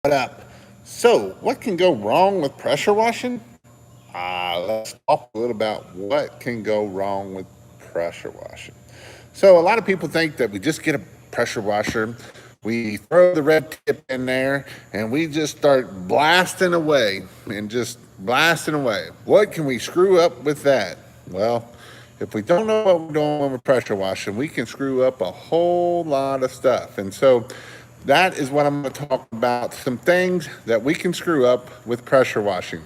What up? So, what can go wrong with pressure washing? Let's talk a little about what can go wrong with pressure washing. So, a lot of people think that we just get a pressure washer, we throw the red tip in there, and we just start blasting away and just blasting away. What can we screw up with that? Well, if we don't know what we're doing with pressure washing, we can screw up a whole lot of stuff. And so, that is what I'm going to talk about, some things that we can screw up with pressure washing.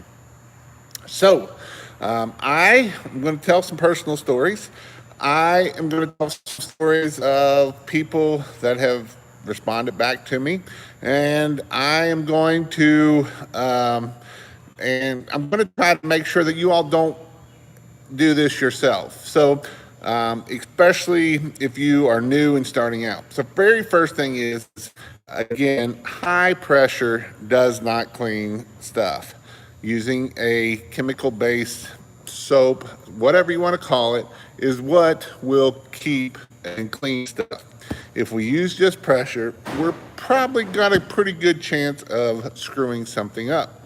So, I am going to tell some personal stories. I am going to tell some stories of people that have responded back to me, and I am going to, and I'm going to try to make sure that you all don't do this yourself. So, especially if you are new and starting out. So, very first thing is, again, high pressure does not clean stuff. Using a chemical based soap, whatever you want to call it, is what will keep and clean stuff. If we use just pressure, we're probably got a pretty good chance of screwing something up.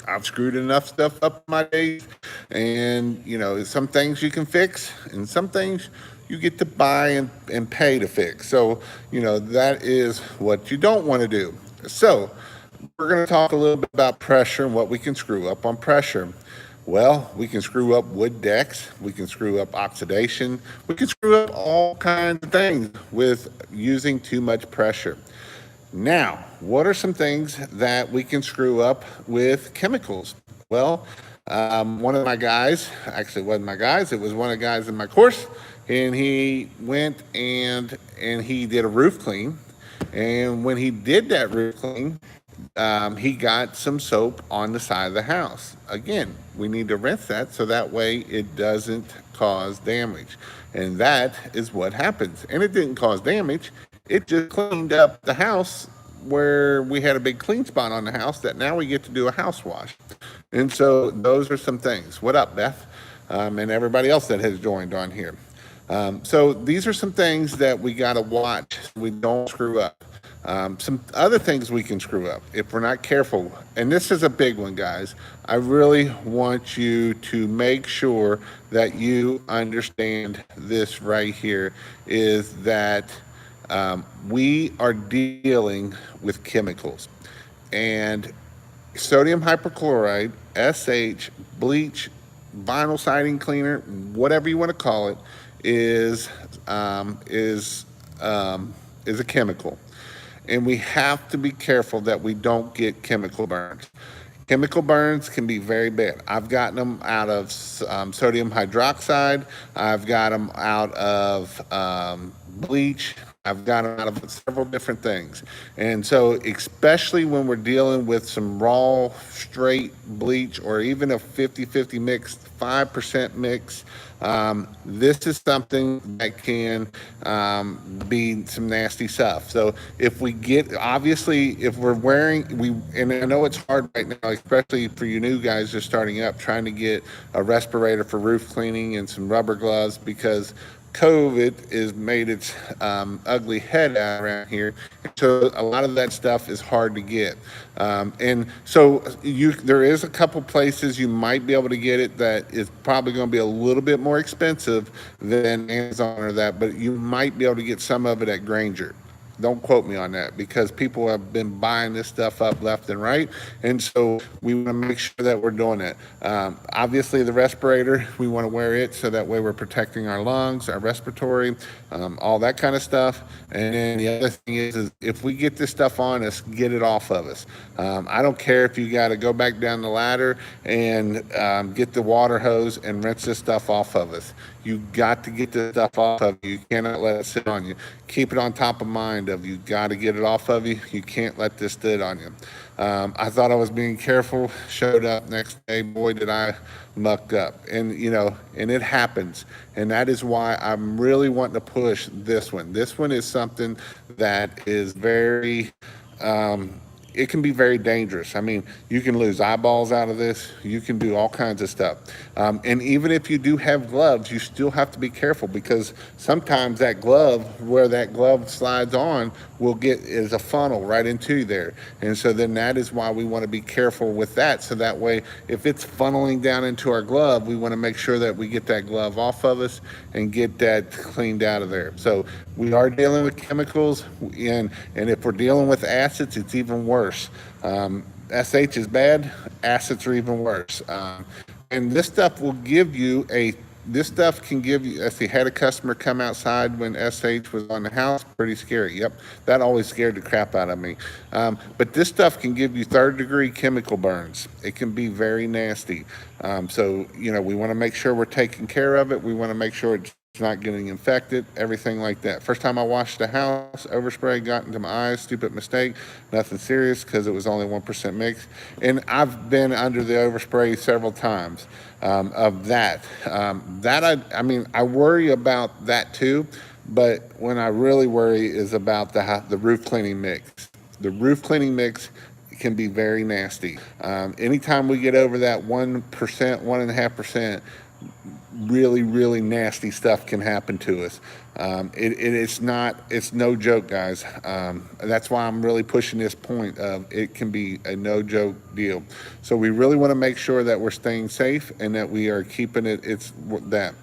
I've screwed enough stuff up in my days, and some things you can fix, and some things you get to buy and pay to fix. So, that is what you don't want to do. So, we're going to talk a little bit about pressure and what we can screw up on pressure. Well, we can screw up wood decks, we can screw up oxidation, we can screw up all kinds of things with using too much pressure. Now, what are some things that we can screw up with chemicals? Well, one of my guys, actually, it wasn't my guys, it was one of the guys in my course, and he went and he did a roof clean. And when he did that roof clean, he got some soap on the side of the house. Again, we need to rinse that so that way it doesn't cause damage. And that is what happens. And it didn't cause damage, it just cleaned up the house where we had a big clean spot on the house that now we get to do a house wash. And so those are some things. What up, Beth? And everybody else that has joined on here. So these are some things that we got to watch so we don't screw up. Some other things we can screw up if we're not careful, and this is a big one, guys. I really want you to make sure that you understand this right here is that we are dealing with chemicals. And sodium hypochlorite, SH, bleach, vinyl siding cleaner, whatever you want to call it, is um, is is a chemical, and we have to be careful that we don't get chemical burns. Chemical burns can be very bad. I've gotten them out of sodium hydroxide. I've got them out of bleach. I've got them out of several different things. And so, especially when we're dealing with some raw, straight bleach or even a 50-50 mix, 5% mix, this is something that can be some nasty stuff. So if we get, obviously, if we're wearing, and I know it's hard right now, especially for you new guys just starting up, trying to get a respirator for roof cleaning and some rubber gloves because COVID has made its ugly head out around here. So a lot of that stuff is hard to get. And so there is a couple places you might be able to get it that is probably going to be a little bit more expensive than Amazon or that, but you might be able to get some of it at Granger. Don't quote me on that because people have been buying this stuff up left and right. And so we want to make sure that we're doing it. Obviously, the respirator, we want to wear it so that way we're protecting our lungs, our respiratory, all that kind of stuff. And then the other thing is if we get this stuff on us, get it off of us. I don't care if you got to go back down the ladder and get the water hose and rinse this stuff off of us. You got to get this stuff off of you. You cannot let it sit on you. Keep it on top of mind of you got to get it off of you. You can't let this sit on you. I thought I was being careful. Showed up next day. Boy, did I muck up. And and it happens. And that is why I'm really wanting to push this one. This one is something that is very it can be very dangerous. I mean, you can lose eyeballs out of this. You can do all kinds of stuff. And even if you do have gloves, you still have to be careful, because sometimes that glove, where that glove slides on, will get is a funnel right into there. And so then that is why we want to be careful with that. So that way, if it's funneling down into our glove, we want to make sure that we get that glove off of us and get that cleaned out of there. So we are dealing with chemicals, and if we're dealing with acids, it's even worse. SH is bad, acids are even worse. And this stuff will give you a this stuff can give you. I see, had a customer come outside when SH was on the house. Pretty scary. Yep, that always scared the crap out of me. But this stuff can give you third-degree chemical burns. It can be very nasty. So we want to make sure we're taking care of it. We want to make sure it's not getting infected, everything like that. First time I washed the house, overspray got into my eyes. Stupid mistake. Nothing serious, because it was only 1% mix. And I've been under the overspray several times of that. I mean, I worry about that too, but when I really worry is about the roof cleaning mix. The roof cleaning mix can be very nasty. Anytime we get over that 1%, 1.5%, really nasty stuff can happen to us. It's no joke, guys. That's why I'm really pushing this point of it can be a no joke deal. So we really want to make sure that we're staying safe and that we are keeping it's that.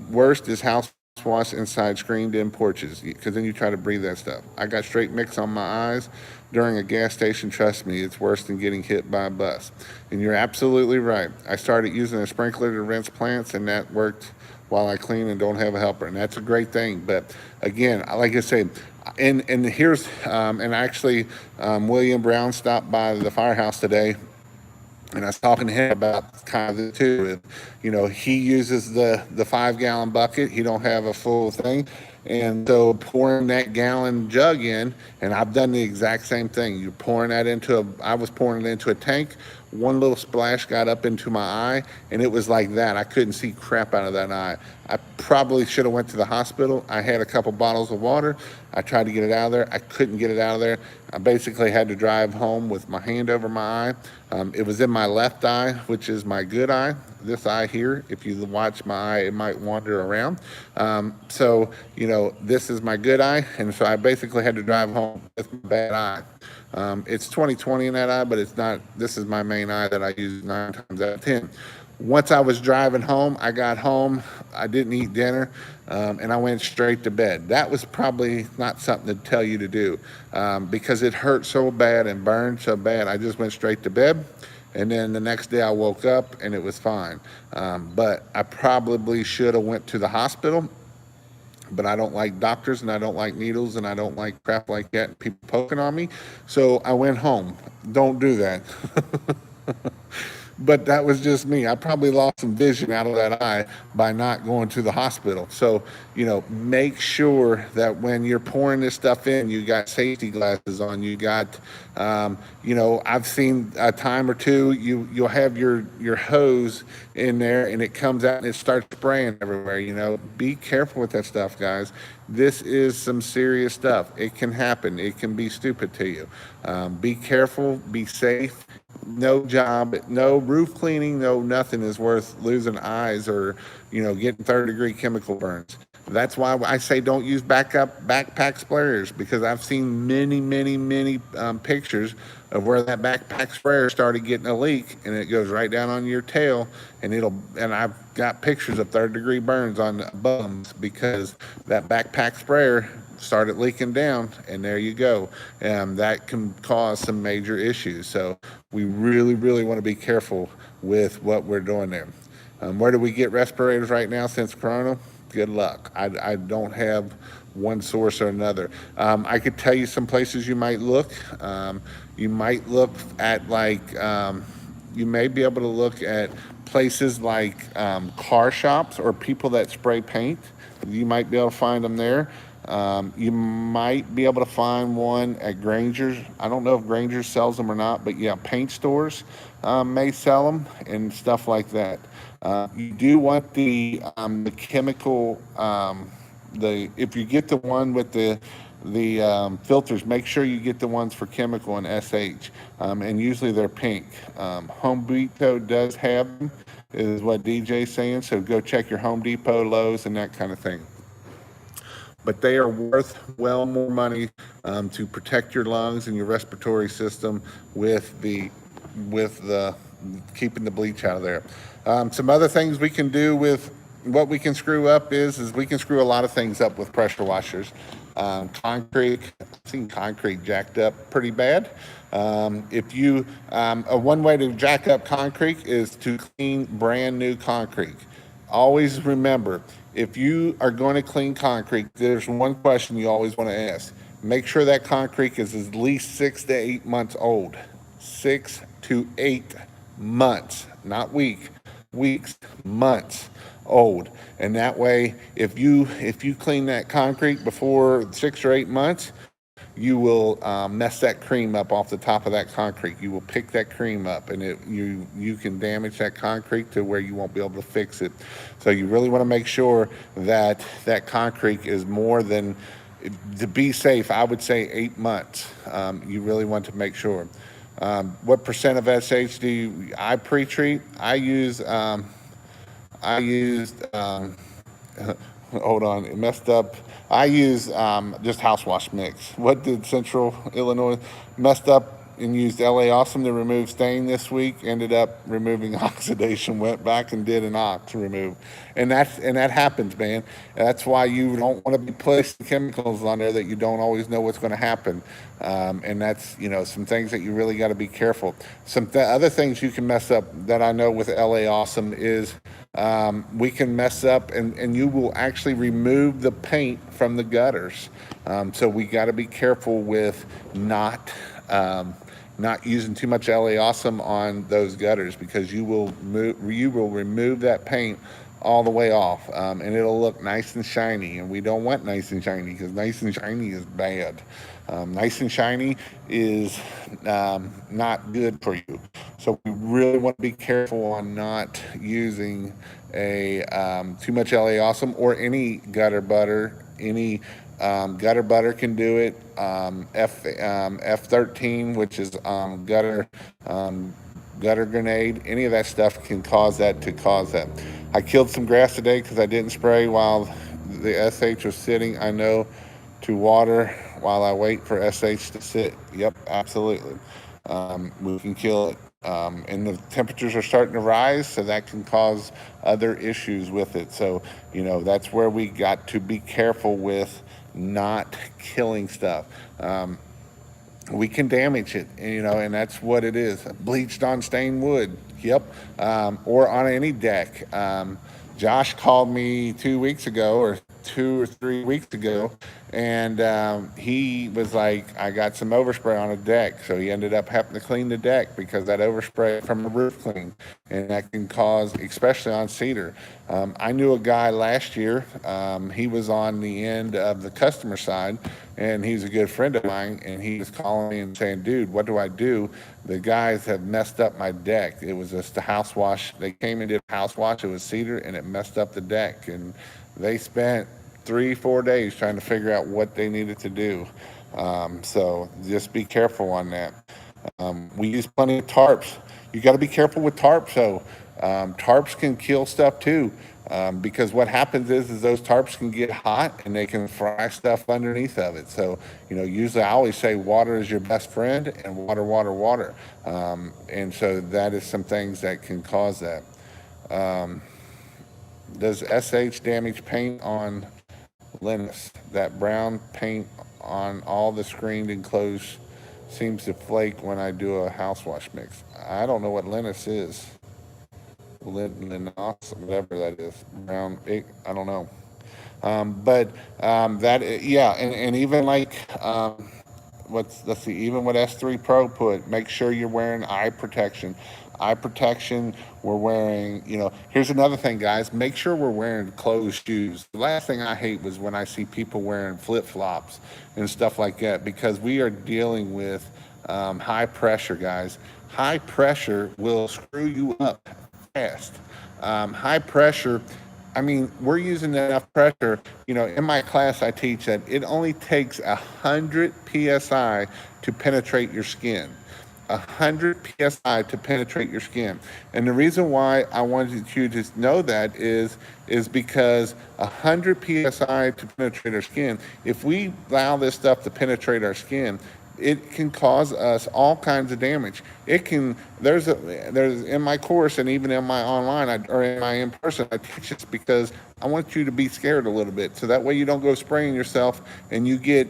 Worst is house wash inside screened in porches, because then you try to breathe that stuff. I got straight mix on my eyes during a gas station. Trust me, it's worse than getting hit by a bus. And you're absolutely right. I started using a sprinkler to rinse plants, and that worked while I clean and don't have a helper, and that's a great thing. But again, like I say, and here's and actually William Brown stopped by the firehouse today, and I was talking to him about kind of this too. He uses the 5-gallon bucket. He don't have a full thing. And so pouring that gallon jug in, and I've done the exact same thing. You're pouring that I was pouring it into a tank. One little splash got up into my eye, and it was like that. I couldn't see crap out of that eye. I probably should have went to the hospital. I had a couple bottles of water. I tried to get it out of there. I couldn't get it out of there. I basically had to drive home with my hand over my eye. It was in my left eye, which is my good eye. This eye here, if you watch my eye, it might wander around. So this is my good eye, and so I basically had to drive home with my bad eye. It's 20/20 in that eye, but it's not. This is my main eye that I use 9 times out of 10. Once I was driving home, I got home, I didn't eat dinner, and I went straight to bed. That was probably not something to tell you to do, because it hurt so bad and burned so bad. I just went straight to bed, and then the next day I woke up and it was fine. But I probably should have went to the hospital, but I don't like doctors, and I don't like needles, and I don't like crap like that and people poking on me. So I went home. Don't do that. But that was just me. I probably lost some vision out of that eye by not going to the hospital. So, make sure that when you're pouring this stuff in, you got safety glasses on. You got, I've seen a time or two, you'll have your hose in there, and it comes out and it starts spraying everywhere. Be careful with that stuff, guys. This is some serious stuff. It can happen. It can be stupid to you. Be careful. Be safe. No job, no roof cleaning, no nothing is worth losing eyes or, getting third-degree chemical burns. That's why I say don't use backpack sprayers, because I've seen many pictures of where that backpack sprayer started getting a leak, and it goes right down on your tail, and I've got pictures of third-degree burns on bums because that backpack sprayer started leaking down, and there you go. That can cause some major issues. So we really want to be careful with what we're doing there. Where do we get respirators right now since Corona? Good luck. I don't have one source or another. I could tell you some places you might look. You might look at you may be able to look at places like car shops or people that spray paint. You might be able to find them there. You might be able to find one at Granger's. I don't know if Granger's sells them or not, but yeah, paint stores may sell them and stuff like that. You do want the chemical, if you get the one with the filters, make sure you get the ones for chemical and SH, and usually they're pink. Home Depot does have them, is what DJ's saying. So go check your Home Depot, Lowe's, and that kind of thing. But they are worth well more money to protect your lungs and your respiratory system with the keeping the bleach out of there. Some other things we can do with what we can screw up is we can screw a lot of things up with pressure washers. Concrete, I've seen concrete jacked up pretty bad. If you one way to jack up concrete is to clean brand new concrete. Always remember, if you are going to clean concrete, there's one question you always want to ask. Make sure that concrete is at least 6 to 8 months old. 6 to 8 months, not weeks, months old. And that way, if you clean that concrete before 6 or 8 months, you will mess that cream up off the top of that concrete. You will pick that cream up, and you can damage that concrete to where you won't be able to fix it. So you really want to make sure that that concrete is more than, to be safe, I would say 8 months. You really want to make sure. What percent of SH do I pre-treat? I used hold on, it messed up. I used just house wash mix. What did Central Illinois messed up and used LA Awesome to remove stain this week? Ended up removing oxidation. Went back and did an ox remove, and that happens, man. That's why you don't want to be placing chemicals on there that you don't always know what's going to happen. And that's some things that you really got to be careful. Some other things you can mess up that I know with LA Awesome is we can mess up and you will actually remove the paint from the gutters. So we got to be careful with not using too much LA Awesome on those gutters, because you will remove that paint all the way off, and it'll look nice and shiny, and we don't want nice and shiny, because nice and shiny is bad. Nice and shiny is not good for you. So we really want to be careful on not using too much LA Awesome or any gutter butter. Any gutter butter can do it. F13, which is gutter grenade, any of that stuff can cause that. I killed some grass today because I didn't spray while the SH was sitting. I know to water while I wait for SH to sit. Yep, absolutely. We can kill it. And the temperatures are starting to rise, so that can cause other issues with it. So, that's where we got to be careful with not killing stuff. We can damage it, and that's what it is. Bleached on stained wood, yep, or on any deck. Josh called me 2 weeks ago, or 2 or 3 weeks ago, and he was like, I got some overspray on a deck. So he ended up having to clean the deck because that overspray from the roof clean, and that can cause, especially on cedar. I knew a guy last year, he was on the end of the customer side, and he's a good friend of mine, and he was calling me and saying, dude, what do I do? The guys have messed up my deck. It was just a house wash. They came and did a house wash. It was cedar, and it messed up the deck. And they spent 3-4 days trying to figure out what they needed to do. So just be careful on that. We use plenty of tarps. You got to be careful with tarps, though. Tarps can kill stuff too, because what happens is those tarps can get hot and they can fry stuff underneath of it. So, usually I always say water is your best friend, and water. And so that is some things that can cause that. Does SH damage paint on Linus? That brown paint on all the screened enclosed seems to flake when I do a house wash mix. I don't know what Linus is. Linus, whatever that is. Brown, I don't know. But and even like let's see, even what S3 Pro put, make sure you're wearing eye protection. Eye protection, we're wearing, here's another thing, guys, make sure we're wearing closed shoes. The last thing I hate was when I see people wearing flip-flops and stuff like that, because we are dealing with high pressure, guys. High pressure will screw you up fast. High pressure I mean, we're using enough pressure. In my class, I teach that it only takes 100 psi to penetrate your skin. 100 psi to penetrate your skin. And the reason why I wanted you to know that is because 100 psi to penetrate our skin. If we allow this stuff to penetrate our skin, it can cause us all kinds of damage. It can. There's in my course and even in my online or in my in person, I teach this because I want you to be scared a little bit, so that way you don't go spraying yourself and you get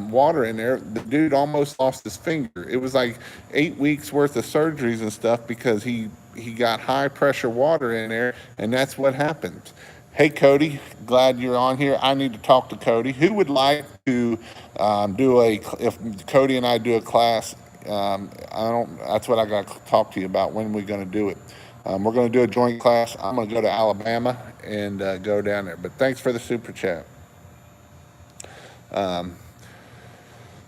water in there. The dude almost lost his finger. It was like 8 weeks worth of surgeries and stuff because he got high pressure water in there, and that's what happened. Hey, Cody, glad you're on here. I need to talk to Cody. Who would like to if Cody and I do a class? I don't. That's what I got to talk to you about. When we're going to do it? We're going to do a joint class. I'm going to go to Alabama and go down there. But thanks for the super chat.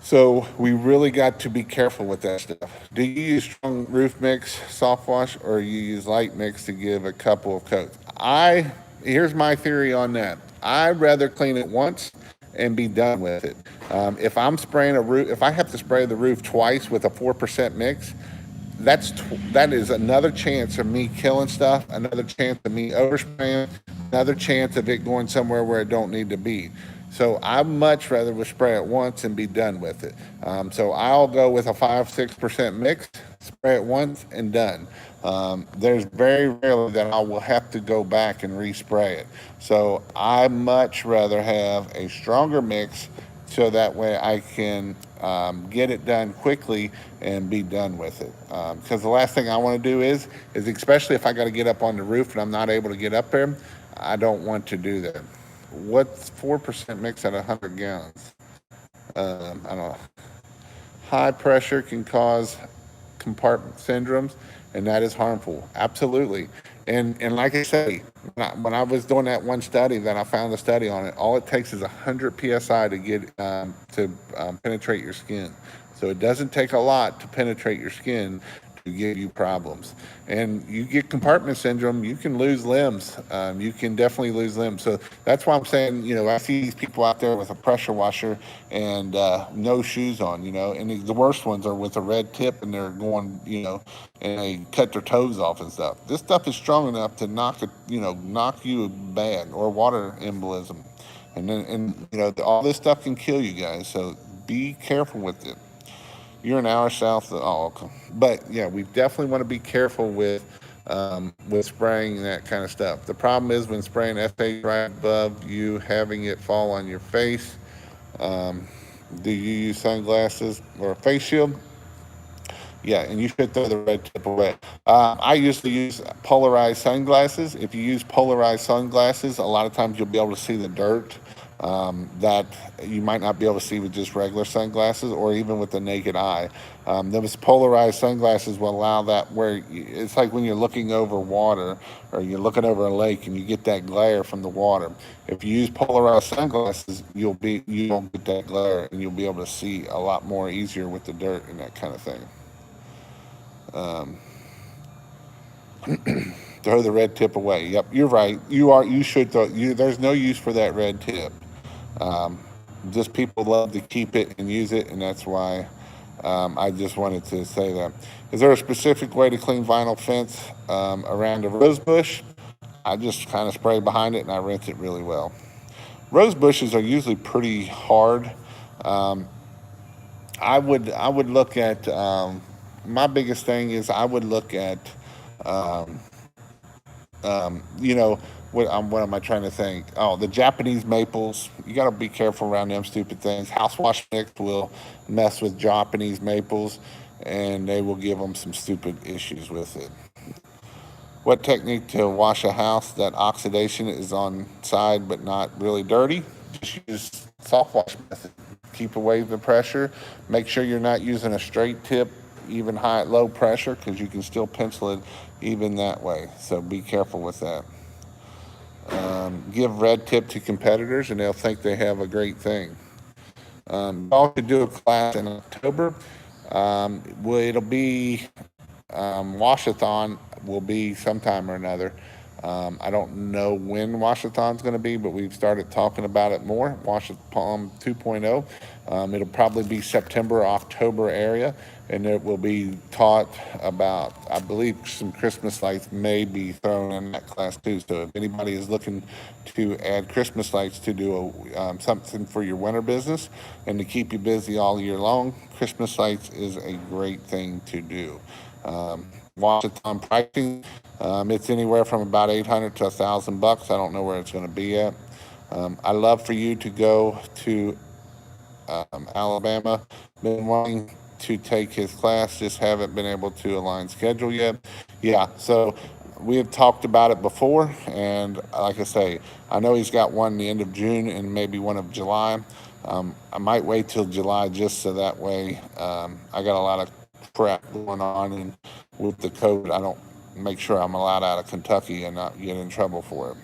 So we really got to be careful with that stuff. Do you use strong roof mix, soft wash, or you use light mix to give a couple of coats? Here's my theory on that. I'd rather clean it once and be done with it. If I'm spraying a roof, if I have to spray the roof twice with a 4% mix, that is another chance of me killing stuff, another chance of me overspraying, another chance of it going somewhere where it don't need to be. So I much rather would spray it once and be done with it. So I'll go with a 5-6% mix, spray it once and done. There's very rarely that I will have to go back and respray it. So I much rather have a stronger mix so that way I can get it done quickly and be done with it. Because the last thing I want to do is especially if I got to get up on the roof and I'm not able to get up there, I don't want to do that. What's 4% mix at 100 gallons? I don't know. High pressure can cause compartment syndromes, and that is harmful. Absolutely. And like I say, when I was doing that one study, that I found a study on it, all it takes is 100 psi to get penetrate your skin. So it doesn't take a lot to penetrate your skin to give you problems. And you get compartment syndrome, you can lose limbs. You can definitely lose limbs. So that's why I'm saying, I see these people out there with a pressure washer and no shoes on, and the worst ones are with a red tip and they're going, and they cut their toes off and stuff. This stuff is strong enough to knock you bad, or water embolism. All this stuff can kill you guys. So be careful with it. You're an hour south of, okay. But yeah, we definitely want to be careful with spraying that kind of stuff. The problem is when spraying FA right above you, having it fall on your face. Do you use sunglasses or a face shield? Yeah, and you should throw the red tip away. I usually use polarized sunglasses. If you use polarized sunglasses, a lot of times you'll be able to see the dirt that you might not be able to see with just regular sunglasses or even with the naked eye. Those polarized sunglasses will allow that it's like when you're looking over water or you're looking over a lake and you get that glare from the water. If you use polarized sunglasses, you won't get that glare and you'll be able to see a lot more easier with the dirt and that kind of thing. Throw the red tip away. Yep, you're right. You should throw. There's no use for that red tip. Just people love to keep it and use it, and that's why I just wanted to say that. Is there a specific way to clean vinyl fence around a rose bush? I just kind of spray behind it and I rinse it really well. Rose bushes are usually pretty hard. I would look at my biggest thing is I would look at what am I trying to think? Oh, the Japanese maples. You got to be careful around them stupid things. House wash mix will mess with Japanese maples, and they will give them some stupid issues with it. What technique to wash a house that oxidation is on side but not really dirty? Just use soft wash method. Keep away the pressure. Make sure you're not using a straight tip, even low pressure, because you can still pencil it even that way. So be careful with that. Give red tip to competitors and they'll think they have a great thing. Y'all could do a class in October. It'll be Washathon will be sometime or another. I don't know when Washathon's going to be, but we've started talking about it more. Washathon 2.0. It'll probably be September, October area, and it will be taught about, I believe, some Christmas lights may be thrown in that class too. So if anybody is looking to add Christmas lights to do something for your winter business and to keep you busy all year long, Christmas lights is a great thing to do. Washington pricing, it's anywhere from about 800 to $1,000. I don't know where it's going to be at. I love for you to go to Alabama. Been wanting to take his class, just haven't been able to align schedule yet. Yeah, so we have talked about it before, and like I say, I know he's got one the end of June and maybe one of July. I might wait till July just so that way I got a lot of crap going on, and with the code, I don't make sure I'm allowed out of Kentucky and not get in trouble for it.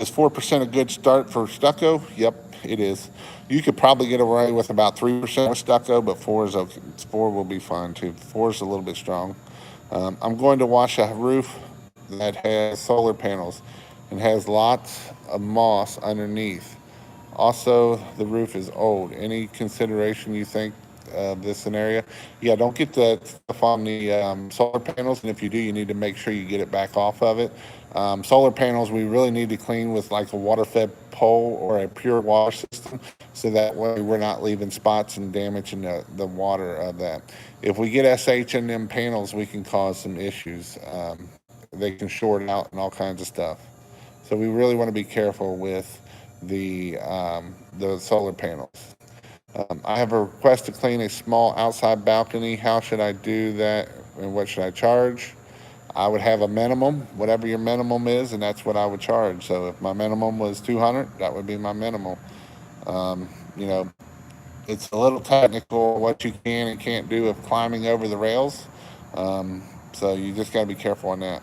Is 4% a good start for stucco? Yep, it is. You could probably get away with about 3% with stucco, but 4 is okay. 4 will be fine too. 4 is a little bit strong. I'm going to wash a roof that has solar panels and has lots of moss underneath. Also, the roof is old. Any consideration you think of this scenario? Yeah, don't get the stuff on the solar panels, and if you do, you need to make sure you get it back off of it. Solar panels, we really need to clean with like a water-fed pole or a pure water system, so that way we're not leaving spots and damaging the water of that. If we get SH in them panels, we can cause some issues. They can short out and all kinds of stuff. So we really want to be careful with the solar panels. I have a request to clean a small outside balcony. How should I do that, and what should I charge? I would have a minimum, whatever your minimum is, and that's what I would charge. So if my minimum was 200, that would be my minimum. You know, it's a little technical what you can and can't do of climbing over the rails. So you just got to be careful on that.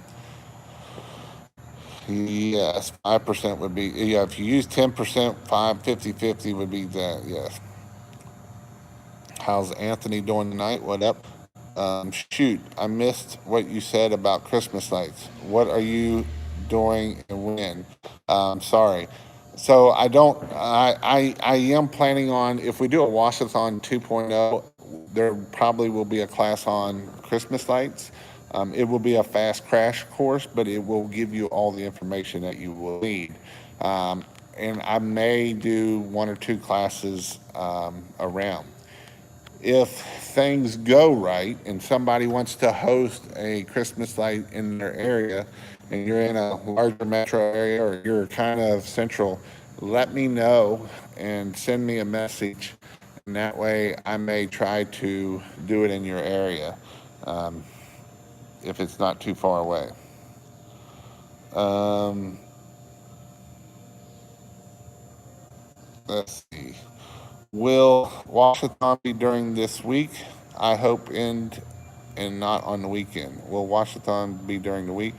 Yes, 5% would be, yeah, if you use 10%, 50/50 would be that, yes. How's Anthony doing tonight? What up? Shoot, I missed what you said about Christmas lights. What are you doing and when? Sorry. So I don't, I am planning on, if we do a Washathon 2.0, there probably will be a class on Christmas lights. It will be a fast crash course, but it will give you all the information that you will need. And I may do 1 or 2 classes around. If things go right and somebody wants to host a Christmas light in their area and you're in a larger metro area or you're kind of central, let me know and send me a message. And that way I may try to do it in your area if it's not too far away. Um, let's see. Will Washington be during this week? I hope and not on the weekend. Will Washington be during the week?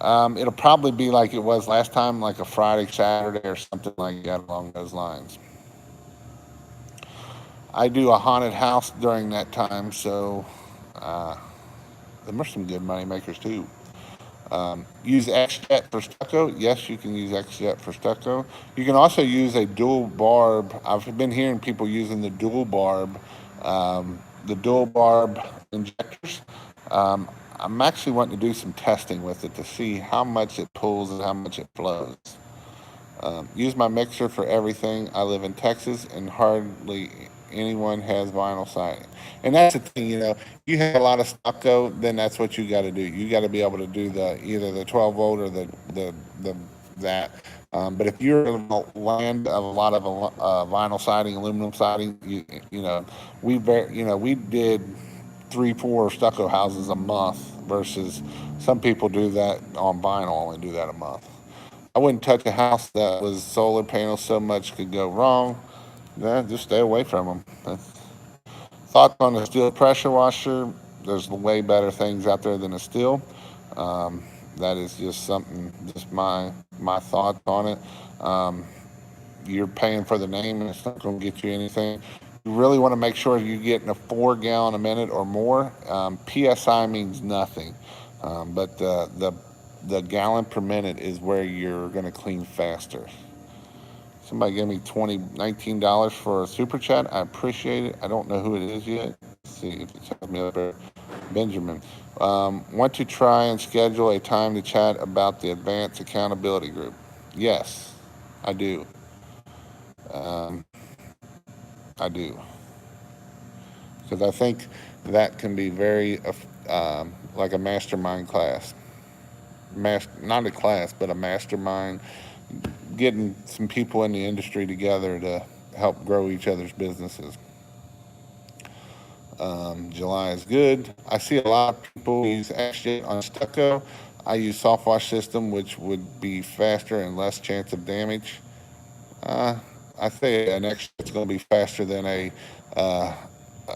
It'll probably be like it was last time, like a Friday, Saturday, or something like that along those lines. I do a haunted house during that time, so there are some good money makers too. Use XJet for stucco. Yes, you can use XJet for stucco. You can also use a dual barb. I've been hearing people using the dual barb injectors. I'm actually wanting to do some testing with it to see how much it pulls and how much it flows. Use my mixer for everything. I live in Texas and hardly anyone has vinyl siding. And that's the thing, you have a lot of stucco, then that's what you got to do. You got to be able to do either the 12 volt or the that. But if you're in a land of a lot of vinyl siding, aluminum siding, we did 3-4 stucco houses a month versus some people do that on vinyl, only do that a month. I wouldn't touch a house that was solar panels, so much could go wrong. Yeah, just stay away from them. Thoughts on a steel pressure washer? There's way better things out there than a steel. That is just something, just my thoughts on it. You're paying for the name, and it's not going to get you anything. You really want to make sure you're getting a 4 gallon a minute or more. PSI means nothing, but the the gallon per minute is where you're going to clean faster. Somebody gave me $19 for a super chat. I appreciate it. I don't know who it is yet. Let's see if it tells me up there. Benjamin. Want to try and schedule a time to chat about the Advanced Accountability Group? Yes, I do. Um, I do. Because I think that can be very, like a mastermind class. Not a class, but a mastermind, getting some people in the industry together to help grow each other's businesses. July is good. I see a lot of people use XJet on stucco. I use soft wash system, which would be faster and less chance of damage. Uh, I say an XJet's going to be faster than uh,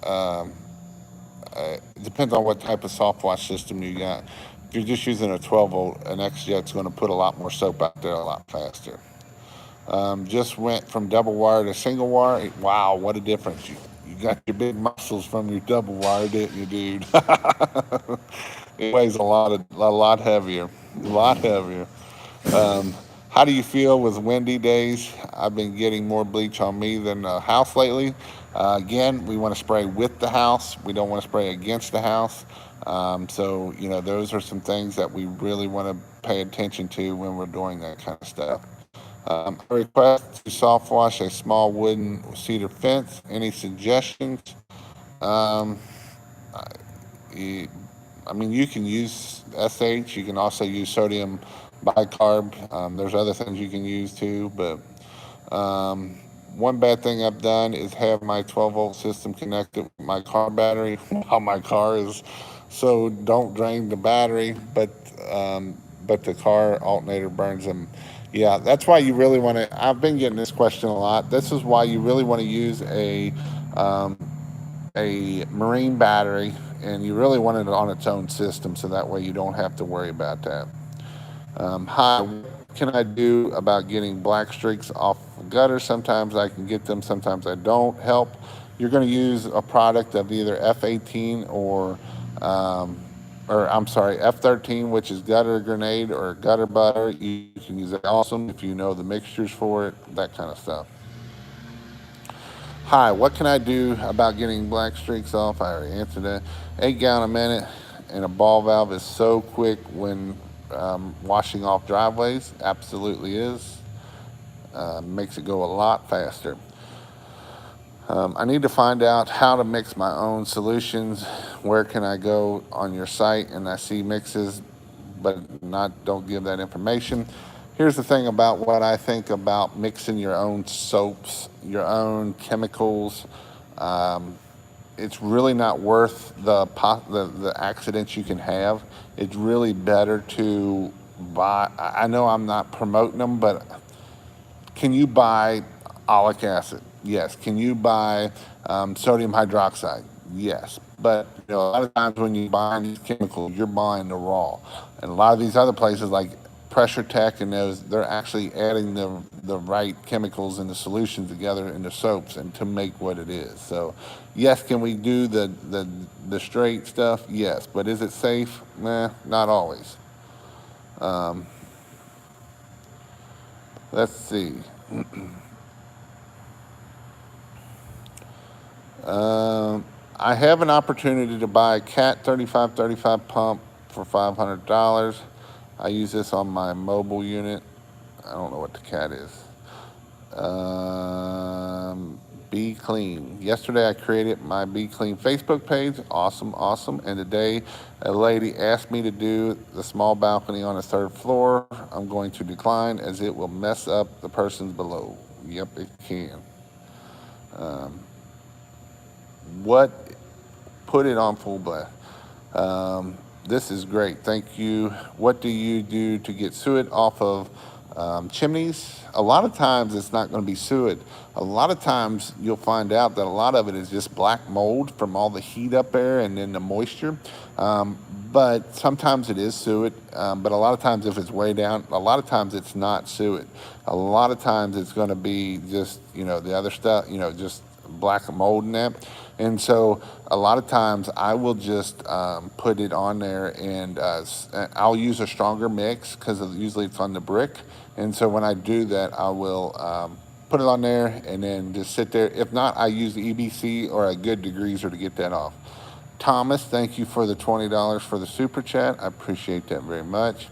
um, it depends on what type of soft wash system you got. If you're just using a 12 volt, an XJet's going to put a lot more soap out there a lot faster. Just went from double wire to single wire. Wow, what a difference. You got your big muscles from your double wire, didn't you, dude? It weighs a lot heavier, a lot heavier. Um, how do you feel with windy days? I've been getting more bleach on me than the house lately. Again, we want to spray with the house. We don't want to spray against the house. So, those are some things that we really want to pay attention to when we're doing that kind of stuff. I request to soft wash a small wooden cedar fence. Any suggestions? Um, you, you can use SH. You can also use sodium bicarb. There's other things you can use too, but um, one bad thing I've done is have my 12 volt system connected with my car battery while my car is, so don't drain the battery, but the car alternator burns them. Yeah, that's why you really want to. I've been getting this question a lot. This is why you really want to use um, a marine battery, and you really want it on its own system, so that way you don't have to worry about that. Hi, what can I do about getting black streaks off gutters? Sometimes I can get them, sometimes I don't. Help. You're going to use a product of either F18 or I'm sorry, F13, which is gutter grenade or gutter butter. You can use it awesome if you know the mixtures for it, that kind of stuff. Hi, what can I do about getting black streaks off? I already answered that. 8 gallon a minute and a ball valve is so quick when washing off driveways. Absolutely is. Makes it go a lot faster. I need to find out how to mix my own solutions. Where can I go on your site? And I see mixes, but don't give that information. Here's the thing about what I think about mixing your own soaps, your own chemicals. It's really not worth the accidents you can have. It's really better to buy. I know I'm not promoting them, but can you buy oleic acid? Yes. Can you buy sodium hydroxide? Yes. But a lot of times when you buy these chemicals, you're buying the raw. And a lot of these other places like Pressure Tech and those, they're actually adding the right chemicals and the solutions together in the soaps and to make what it is. So, yes, can we do the straight stuff? Yes. But is it safe? Nah, not always. Um, let's see. I have an opportunity to buy a Cat 3535 pump for $500. I use this on my mobile unit. I don't know what the Cat is. Be Clean. Yesterday I created my Be Clean Facebook page. Awesome, awesome. And today a lady asked me to do the small balcony on the 3rd floor. I'm going to decline as it will mess up the persons below. Yep, it can. Put it on full blast. This is great. Thank you. What do you do to get suet off of chimneys? A lot of times it's not going to be suet. A lot of times you'll find out that a lot of it is just black mold from all the heat up there and then the moisture. But sometimes it is suet. But a lot of times if it's way down, a lot of times it's not suet. A lot of times it's going to be just, the other stuff, just black mold in that. And so a lot of times I will just put it on there, and I'll use a stronger mix because usually it's on the brick. And so when I do that, I will put it on there and then just sit there. If not, I use the EBC or a good degreaser to get that off. Thomas, thank you for the $20 for the super chat. I appreciate that very much.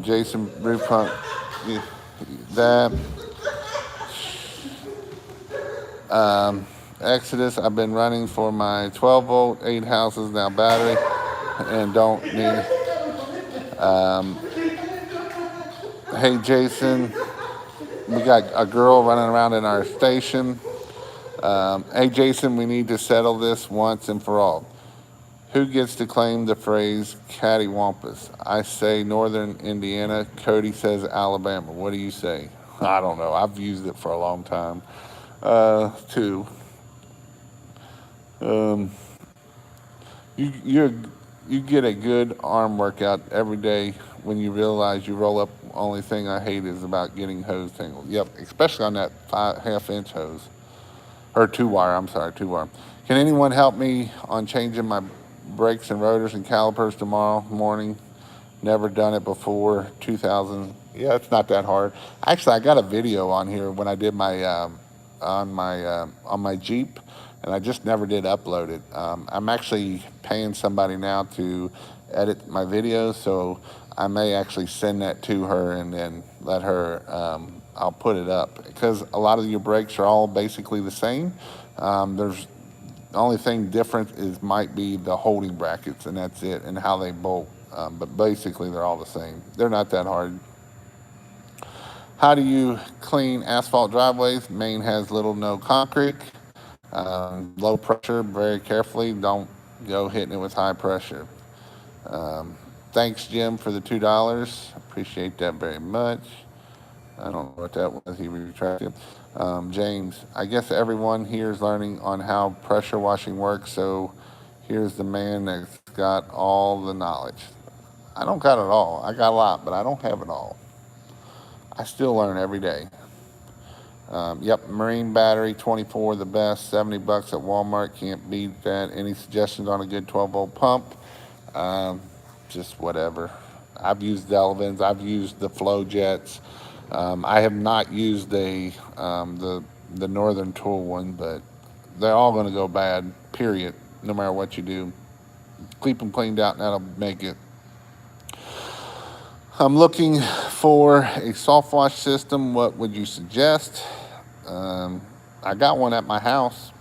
Jason, roof pump, that. Exodus, I've been running for my 12 volt, 8 houses now battery, and don't need. Hey Jason, we got a girl running around in our station. Hey Jason, we need to settle this once and for all. Who gets to claim the phrase cattywampus? I say Northern Indiana. Cody says Alabama. What do you say? I don't know. I've used it for a long time, too. You get a good arm workout every day when you realize you roll up. Only thing I hate is about getting hose tangled. Yep, especially on that 5.5 inch hose. Or 2 wire, I'm sorry, 2 wire. Can anyone help me on changing my brakes and rotors and calipers tomorrow morning? Never done it before. 2000. Yeah, it's not that hard. Actually, I got a video on here when I did my on my Jeep, and I just never did upload it. I'm actually paying somebody now to edit my videos, so I may actually send that to her and then let her. I'll put it up because a lot of your brakes are all basically the same. There's the only thing different might be the holding brackets, and that's it, and how they bolt. But basically, they're all the same. They're not that hard. How do you clean asphalt driveways? Maine has little no concrete. Low pressure, very carefully. Don't go hitting it with high pressure. Thanks, Jim, for the $2. Appreciate that very much. I don't know what that was. He retracted. James, I guess everyone here is learning on how pressure washing works. So here's the man that's got all the knowledge. I don't got it all. I got a lot, but I don't have it all. I still learn every day. Yep, Marine battery, 24, the best, $70 at Walmart. Can't beat that. Any suggestions on a good 12 volt pump? Just whatever. I've used Delvins. I've used the Flow Jets. I have not used the Northern Tool one, but they're all going to go bad, period, no matter what you do. Keep them cleaned out, and that'll make it. I'm looking for a soft wash system. What would you suggest? I got one at my house.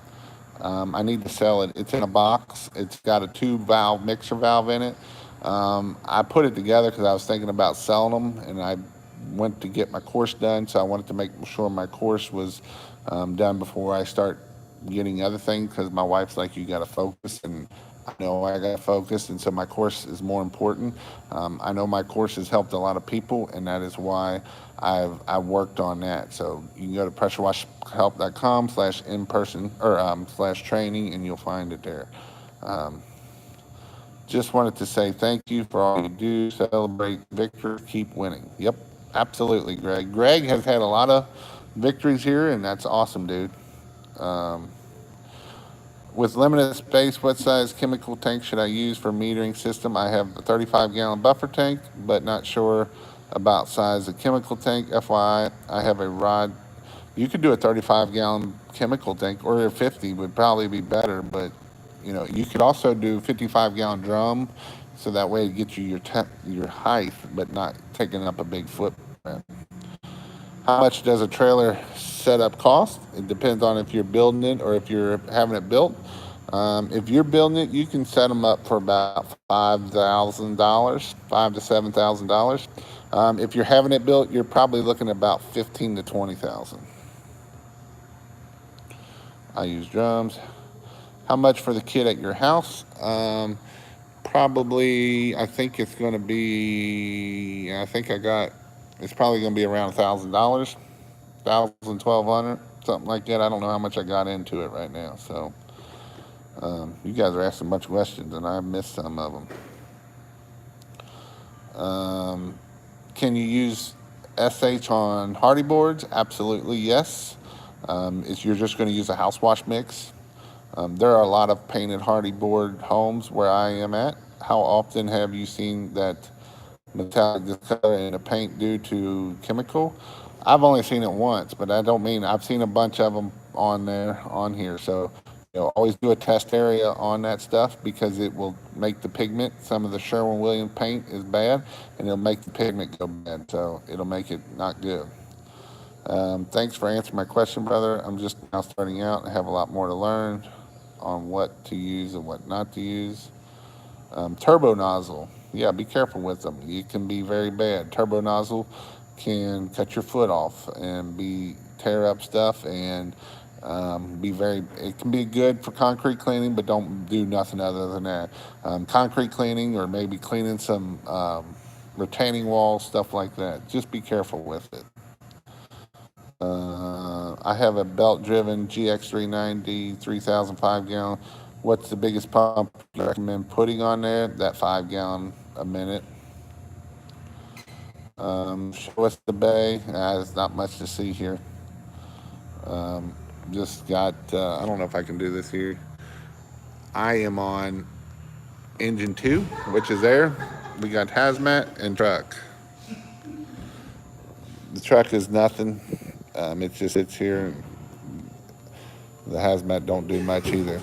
I need to sell it. It's in a box. It's got a 2-valve mixer valve in it. I put it together because I was thinking about selling them, and I went to get my course done, so I wanted to make sure my course was done before I start getting other things, because my wife's like, you got to focus, and I know I got to focus, and so my course is more important. I know my course has helped a lot of people, and that is why I've worked on that. So you can go to pressurewashhelp.com/in-person or /training, and you'll find it there. Just wanted to say thank you for all you do. Celebrate victory. Keep winning. Yep, absolutely, Greg. Greg has had a lot of victories here, and that's awesome, dude. With limited space, what size chemical tank should I use for metering system? I have a 35-gallon buffer tank, but not sure about size of chemical tank. FYI, I have a rod. You could do a 35-gallon chemical tank, or a 50 would probably be better, but you could also do 55-gallon drum, so that way it gets you your height, but not taking up a big footprint. How much does a trailer setup cost? It depends on if you're building it or if you're having it built. If you're building it, you can set them up for about $5,000, $5,000 to $7,000. If you're having it built, you're probably looking at about $15,000 to $20,000. I use drums. How much for the kit at your house? Probably, I think it's going to be. It's probably going to be around $1,000, $1,000, $1,200, something like that. I don't know how much I got into it right now. So you guys are asking much questions, and I missed some of them. Can you use SH on hardy boards? Absolutely, yes. You're just going to use a house wash mix. There are a lot of painted hardy board homes where I am at. How often have you seen that metallic discolor in the paint due to chemical? I've only seen it once, but I don't mean I've seen a bunch of them on here. So always do a test area on that stuff because it will make the pigment. Some of the Sherwin-Williams paint is bad, and it'll make the pigment go bad. So it'll make it not good. Thanks for answering my question, brother. I'm just now starting out and have a lot more to learn on what to use and what not to use. Turbo nozzle. Yeah, be careful with them. It can be very bad. Turbo nozzle can cut your foot off and tear up stuff and it can be good for concrete cleaning, but don't do nothing other than that. Concrete cleaning or maybe cleaning some retaining walls, stuff like that. Just be careful with it. I have a belt-driven GX390 3,005 gallon. What's the biggest pump you recommend putting on there? That 5 gallon a minute. Show us the bay. There's not much to see here. Just got, I don't know if I can do this here. I am on engine 2, which is there. We got hazmat and truck. The truck is nothing. It just sits here. The hazmat don't do much either.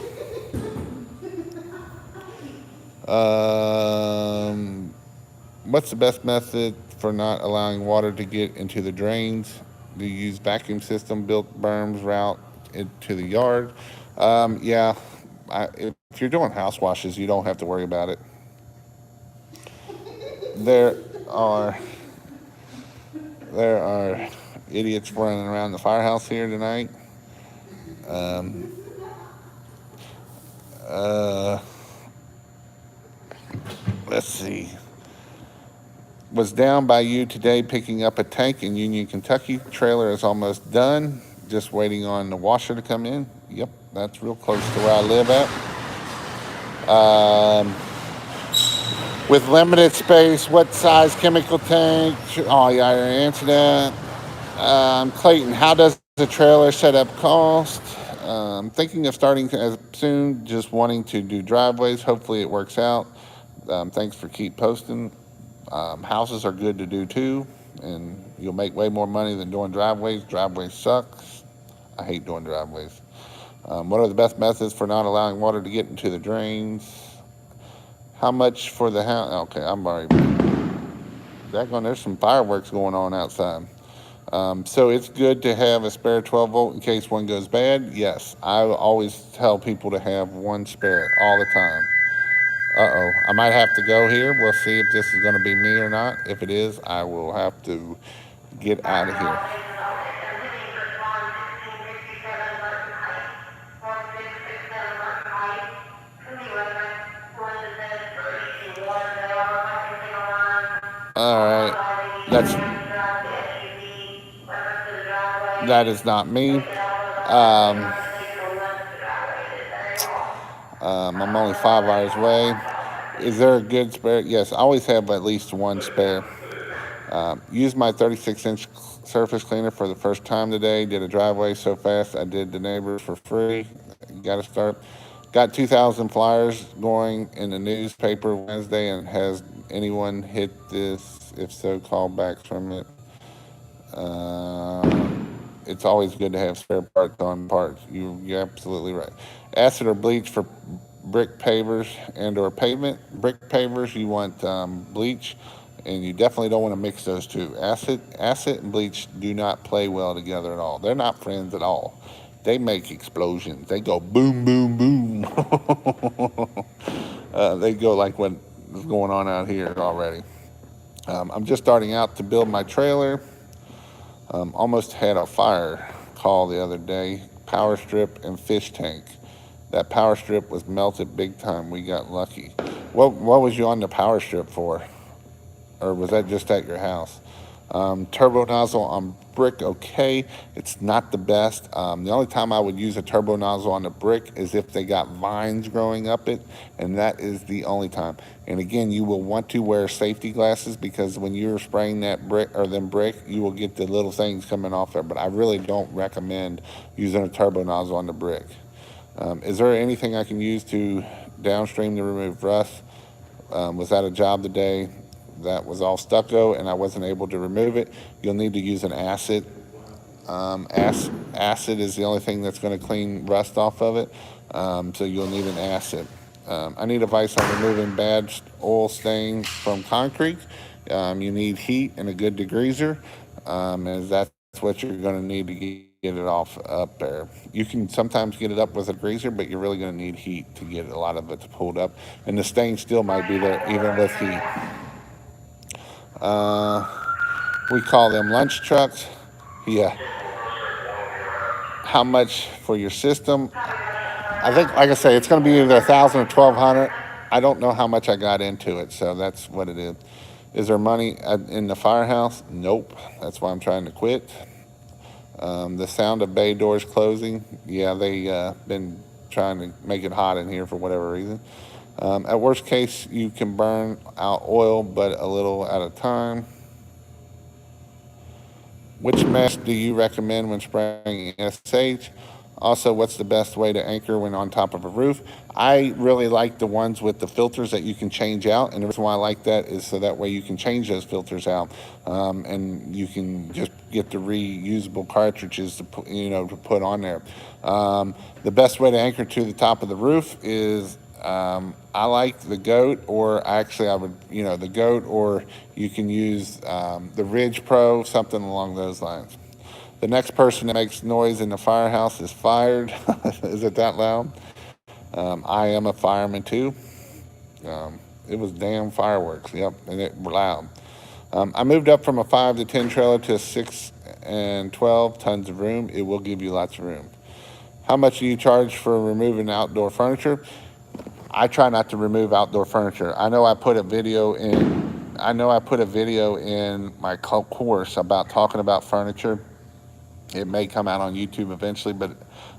What's the best method for not allowing water to get into the drains? Do you use vacuum system built berms route into the yard? Yeah, if you're doing house washes, you don't have to worry about it. There are idiots running around the firehouse here tonight. Let's see. Was down by you today picking up a tank in Union, Kentucky. Trailer is almost done. Just waiting on the washer to come in. Yep, that's real close to where I live at. With limited space, what size chemical tank? Oh, yeah, I already answered that. Clayton, how does the trailer setup cost? Thinking of starting as soon, just wanting to do driveways. Hopefully it works out. Thanks for keep posting. Houses are good to do too, and you'll make way more money than doing driveways. Driveways sucks. I hate doing driveways. What are the best methods for not allowing water to get into the drains? How much for the house? Okay, I'm already. There's some fireworks going on outside. So it's good to have a spare 12 volt in case one goes bad. Yes, I always tell people to have one spare all the time. Uh-oh, I might have to go here. We'll see if this is going to be me or not. If it is, I will have to get out of here. All right, that is not me. I'm only 5 hours away. Is there a good spare? Yes, I always have at least one spare. Used my 36-inch surface cleaner for the first time today. Did a driveway so fast I did the neighbors for free. Got to start. Got 2,000 flyers going in the newspaper Wednesday, and has anyone hit this? If so, call back from it. It's always good to have spare parts on parts. You're absolutely right. Acid or bleach for brick pavers and or pavement. Brick pavers, you want bleach, and you definitely don't want to mix those two. Acid and bleach do not play well together at all. They're not friends at all. They make explosions. They go boom, boom, boom. They go like what is going on out here already. I'm just starting out to build my trailer. Almost had a fire call the other day. Power strip and fish tank. That power strip was melted big time. We got lucky. What was you on the power strip for? Or was that just at your house? Turbo nozzle on brick, okay. It's not the best. The only time I would use a turbo nozzle on the brick is if they got vines growing up it, and that is the only time. And again, you will want to wear safety glasses because when you're spraying that brick or them brick, you will get the little things coming off there. But I really don't recommend using a turbo nozzle on the brick. Is there anything I can use to downstream to remove rust? Was at a job today that was all stucco and I wasn't able to remove it. You'll need to use an acid. Acid is the only thing that's going to clean rust off of it. So you'll need an acid. I need advice on removing bad oil stains from concrete. You need heat and a good degreaser, as that's what you're going to need to get it off up there. You can sometimes get it up with a degreaser, but you're really going to need heat to get a lot of it pulled up. And the stain still might be there even with heat. We call them lunch trucks. Yeah. How much for your system? I think, like I say, it's going to be either 1,000 or 1,200. I don't know how much I got into it, so that's what it is. Is there money in the firehouse? Nope. That's why I'm trying to quit. The sound of bay doors closing. Yeah, they been trying to make it hot in here for whatever reason. At worst case, you can burn out oil, but a little at a time. Which mesh do you recommend when spraying SH? Also, what's the best way to anchor when on top of a roof? I really like the ones with the filters that you can change out, and the reason why I like that is so that way you can change those filters out, and you can just get the reusable cartridges to put, to put on there. The best way to anchor to the top of the roof is I like the goat, or actually I would, the goat, or you can use the Ridge Pro, something along those lines. The next person that makes noise in the firehouse is fired. Is it that loud? I am a fireman too. It was damn fireworks. Yep, and it were loud. I moved up from a 5 to 10 trailer to a 6 and 12 tons of room. It will give you lots of room. How much do you charge for removing outdoor furniture? I try not to remove outdoor furniture. I know I put a video in. My course about talking about furniture. It may come out on YouTube eventually, but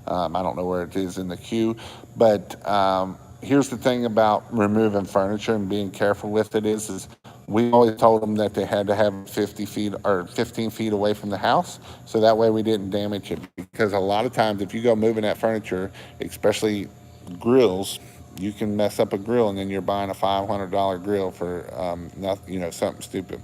I don't know where it is in the queue. But here's the thing about removing furniture and being careful with it is we always told them that they had to have 50 feet or 15 feet away from the house, so that way we didn't damage it. Because a lot of times if you go moving that furniture, especially grills, you can mess up a grill and then you're buying a $500 grill for nothing, something stupid.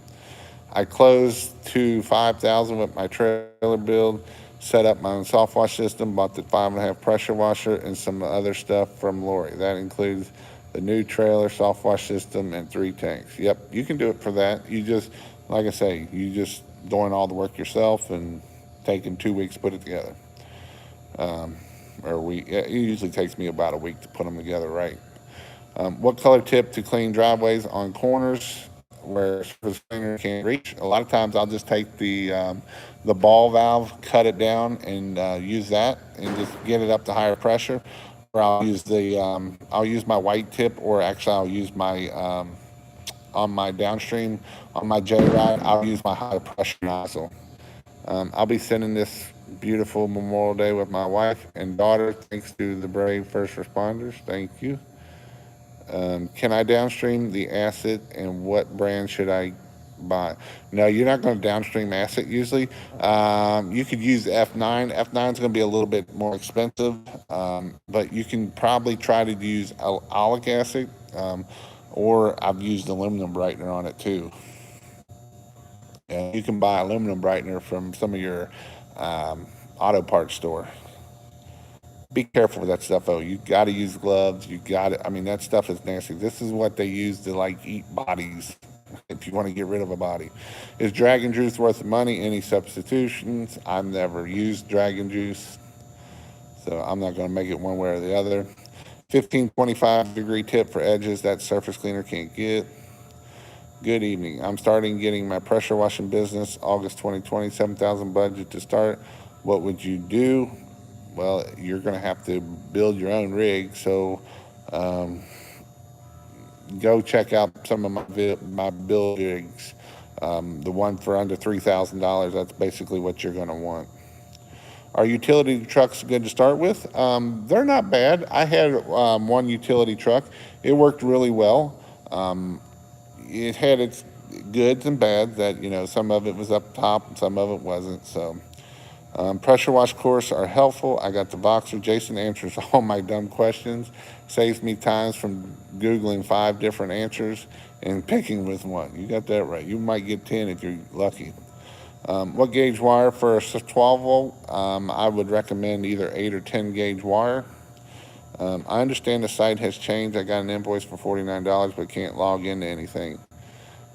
I closed to 5,000 with my trailer build, set up my own soft wash system, bought the 5.5 pressure washer and some other stuff from Lori. That includes the new trailer, soft wash system, and 3 tanks. Yep, you can do it for that. You just, like I say, you just doing all the work yourself and taking 2 weeks to put it together. It usually takes me about a week to put them together right. What color tip to clean driveways on corners where surface cleaner can't reach? A lot of times I'll just take the ball valve, cut it down, and use that, and just get it up to higher pressure. Or I'll use my white tip, or actually I'll use my on my downstream on my J rod. I'll use my high pressure nozzle. I'll be sending this beautiful Memorial Day with my wife and daughter. Thanks to the brave first responders. Thank you. Can I downstream the acid, and what brand should I buy? No, you're not going to downstream acid usually. You could use F9. F9 is going to be a little bit more expensive, but you can probably try to use oleic acid, or I've used aluminum brightener on it too. And you can buy aluminum brightener from some of your auto parts store. Be careful with that stuff though. You got to use gloves. You got to. I mean, that stuff is nasty. This is what they use to eat bodies. If you want to get rid of a body, is dragon juice worth the money? Any substitutions? I've never used dragon juice, so I'm not going to make it one way or the other. 15-25 degree tip for edges that surface cleaner can't get. Good evening. I'm starting getting my pressure washing business. August 2020, 7,000 budget to start. What would you do? Well, you're going to have to build your own rig. So go check out some of my build rigs. The one for under $3,000, that's basically what you're going to want. Are utility trucks good to start with? They're not bad. I had one utility truck. It worked really well. It had its goods and bads that, some of it was up top and some of it wasn't. So pressure wash course are helpful. I got the Voxer. Jason answers all my dumb questions. Saves me times from Googling 5 different answers and picking with one. You got that right. You might get 10 if you're lucky. What gauge wire for a 12 volt? I would recommend either 8 or 10 gauge wire. I understand the site has changed. I got an invoice for $49 but can't log into anything.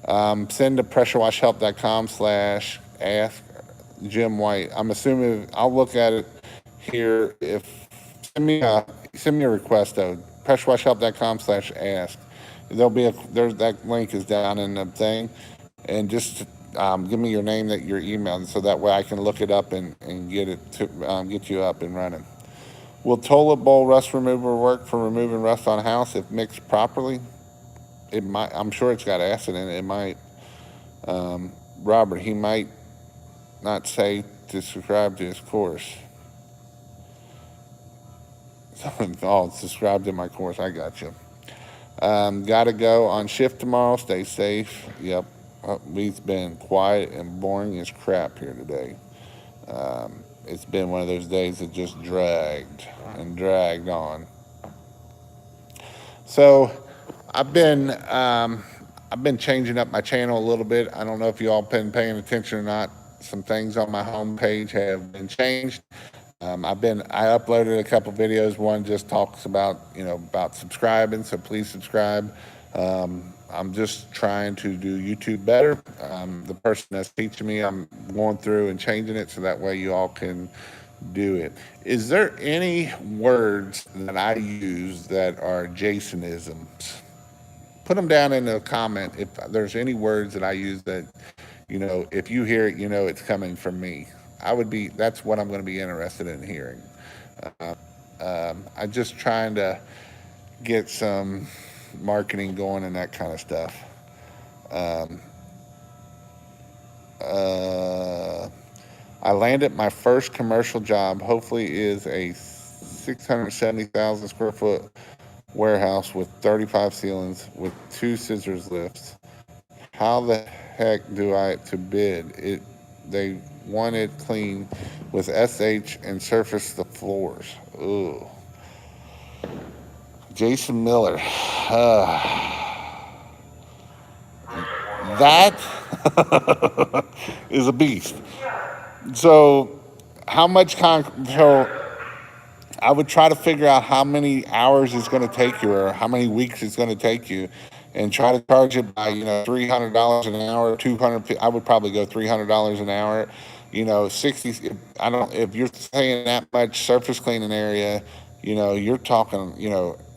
Send to pressurewashhelp.com/ask Jim White. I'm assuming I'll look at it here. If send me a request though. Pressurewashhelp.com/ask. There's that link is down in the thing, and just give me your name, your email, so that way I can look it up and get you up and running. Will toilet bowl rust remover work for removing rust on a house if mixed properly? It might. I'm sure it's got acid in it. It might. Robert, he might not say to subscribe to his course. Oh, subscribe to my course. I got you. Gotta go on shift tomorrow. Stay safe. Yep. We've been quiet and boring as crap here today. It's been one of those days that just dragged and dragged on. So I've been changing up my channel a little bit. I don't know if you all been paying attention or not. Some things on my homepage have been changed. I uploaded a couple videos. One just talks about, about subscribing, so please subscribe. I'm just trying to do YouTube better. The person that's teaching me, I'm going through and changing it so that way you all can do it. Is there any words that I use that are Jasonisms? Put them down in the comment if there's any words that I use that, if you hear it, it's coming from me. That's what I'm going to be interested in hearing. I'm just trying to get some marketing going and that kind of stuff. I landed my first commercial job. Hopefully, is a 670,000 square foot warehouse with 35 ceilings with 2 scissors lifts. How the heck do I to bid it? They want it clean with SH and surface the floors. Ooh. Jason Miller. That is a beast. So, how much so I would try to figure out how many hours it's going to take you or how many weeks it's going to take you, and try to charge it by $300 an hour, 200. I would probably go $300 an hour. 60. I don't. If you're saying that much surface cleaning area, you're talking.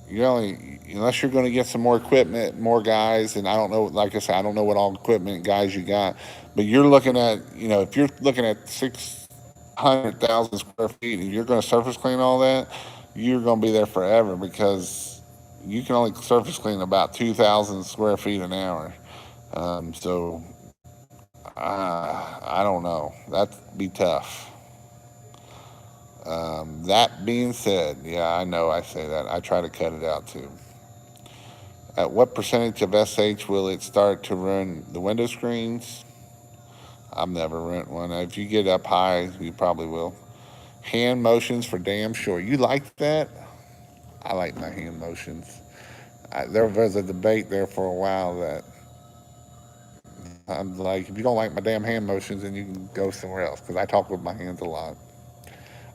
You're only, unless you're going to get some more equipment, more guys, and I don't know. Like I said, I don't know what all equipment guys you got, but you're looking at. If you're looking at 600,000 square feet, and you're going to surface clean all that, you're going to be there forever because you can only surface clean about 2,000 square feet an hour. So I don't know. That'd be tough. That being said, yeah, I know I say that. I try to cut it out too. At what percentage of SH will it start to ruin the window screens? I've never ruined one. If you get up high, you probably will. Hand motions for damn sure. You like that? I like my hand motions. There was a debate there for a while that I'm like, if you don't like my damn hand motions, then you can go somewhere else because I talk with my hands a lot.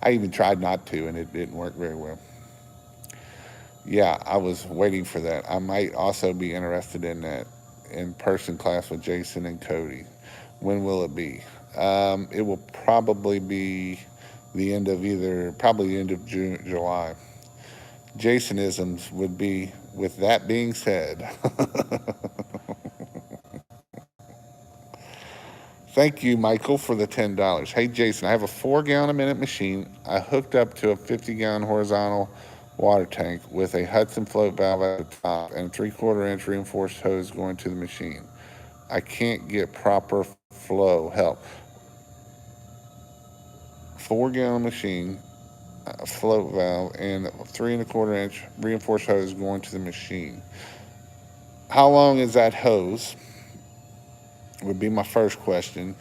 I even tried not to, and it didn't work very well. Yeah, I was waiting for that. I might also be interested in that in-person class with Jason and Cody. When will it be? It will probably be probably the end of June, July. Jasonisms would be, with that being said. Thank you, Michael, for the $10. Hey, Jason, I have a 4-gallon-a-minute machine. I hooked up to a 50-gallon horizontal water tank with a Hudson float valve at the top and a 3/4 inch reinforced hose going to the machine. I can't get proper flow. Help. 4-gallon machine, a float valve, and 3 1/4 inch reinforced hose going to the machine. How long is that hose? Would be my first question.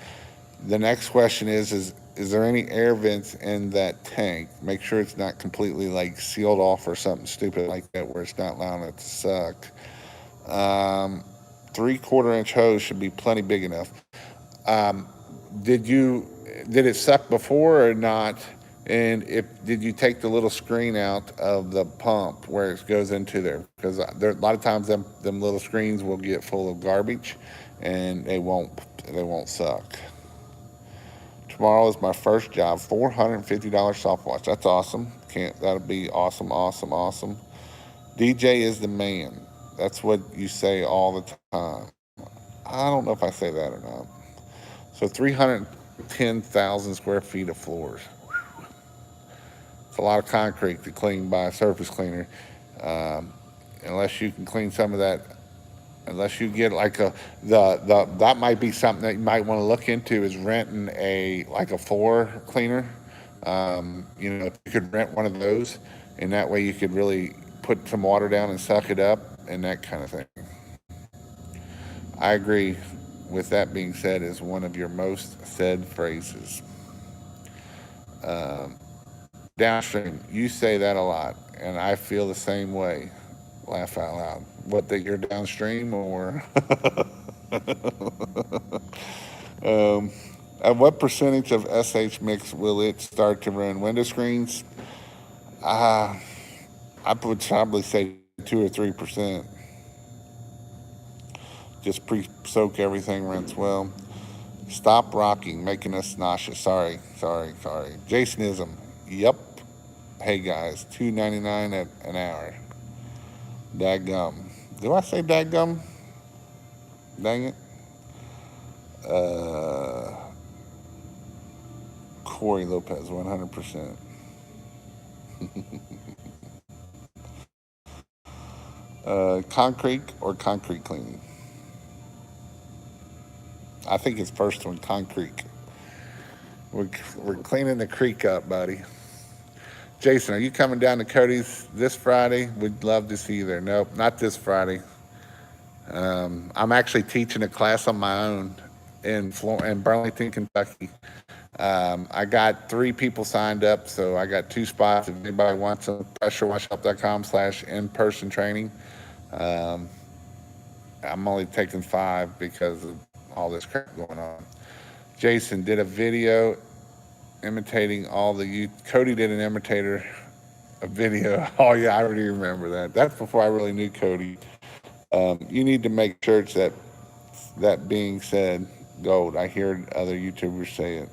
The next question is there any air vents in that tank? Make sure it's not completely like sealed off or something stupid like that where it's not allowing it to suck. Um, 3 1/4 inch hose should be plenty big enough. Um, did you did it suck before or not? And if did you take the little screen out of the pump where it goes into there? Because there a lot of times them little screens will get full of garbage, and they won't suck. Tomorrow is my first job. $450 soft watch. That's awesome. Can't that'll be awesome, awesome, awesome. DJ is the man. That's what you say all the time. I don't know if I say that or not. So 310,000 square feet of floors. It's a lot of concrete to clean by a surface cleaner. Um, Unless you can clean some of that, unless you get like the that might be something that you might want to look into is renting a floor cleaner. If you could rent one of those, and that way you could really put some water down and suck it up and that kind of thing. I agree. With that being said, is one of your most said phrases. Um, Downstream, you say that a lot, and I feel the same way. Laugh out loud. What, that you're downstream or? um, at what percentage of SH mix will it start to run window screens? Uh, I would probably say 2 or 3%. Just pre-soak everything, rinse well. Stop rocking, making us nauseous. Sorry, sorry, sorry. Jasonism. Yep. Hey guys, $2.99 at an hour. Dadgum. Do I say dadgum? Dang it. Uh, Corey Lopez, 100%. Concrete or concrete cleaning? I think it's first one, concrete. We're cleaning the creek up, buddy. Jason, are you coming down to Cody's this Friday? We'd love to see you there. Nope, not this Friday. I'm actually teaching a class on my own in Burlington, Kentucky. I got 3 people signed up, so I got 2 spots. If anybody wants them, pressurewashhelp.com/in-person training. Um, I'm only taking 5 because of all this crap going on. Jason did a video imitating all the youth. Cody did an imitator, a video. Oh yeah, I already remember that. That's before I really knew Cody. You need to make shirts that being said, gold. I hear other YouTubers say it.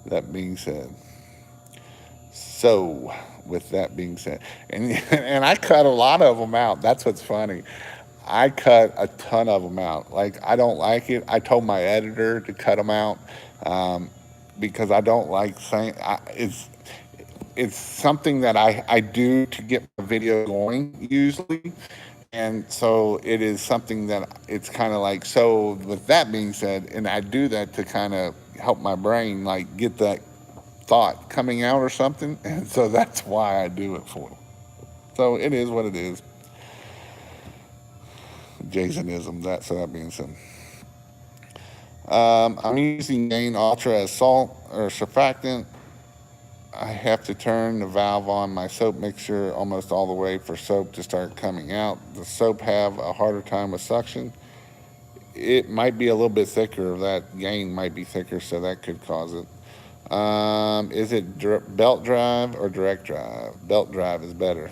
That being said. So, with that being said, and and I cut a lot of them out. That's what's funny. I cut a ton of them out. Like I don't like it. I told my editor to cut them out um, because I don't like saying it's something that I do to get my video going usually. And so it is something that it's kind of like, so with that being said, and I do that to kind of help my brain, like get that thought coming out or something. And so that's why I do it for. So it is what it is. Jasonism, so that being said. I'm using Gain Ultra as salt or surfactant. I have to turn the valve on my soap mixture almost all the way for soap to start coming out. The soap have a harder time with suction. It might be a little bit thicker. That Gain might be thicker, so that could cause it. Is it belt drive or direct drive? Belt drive is better.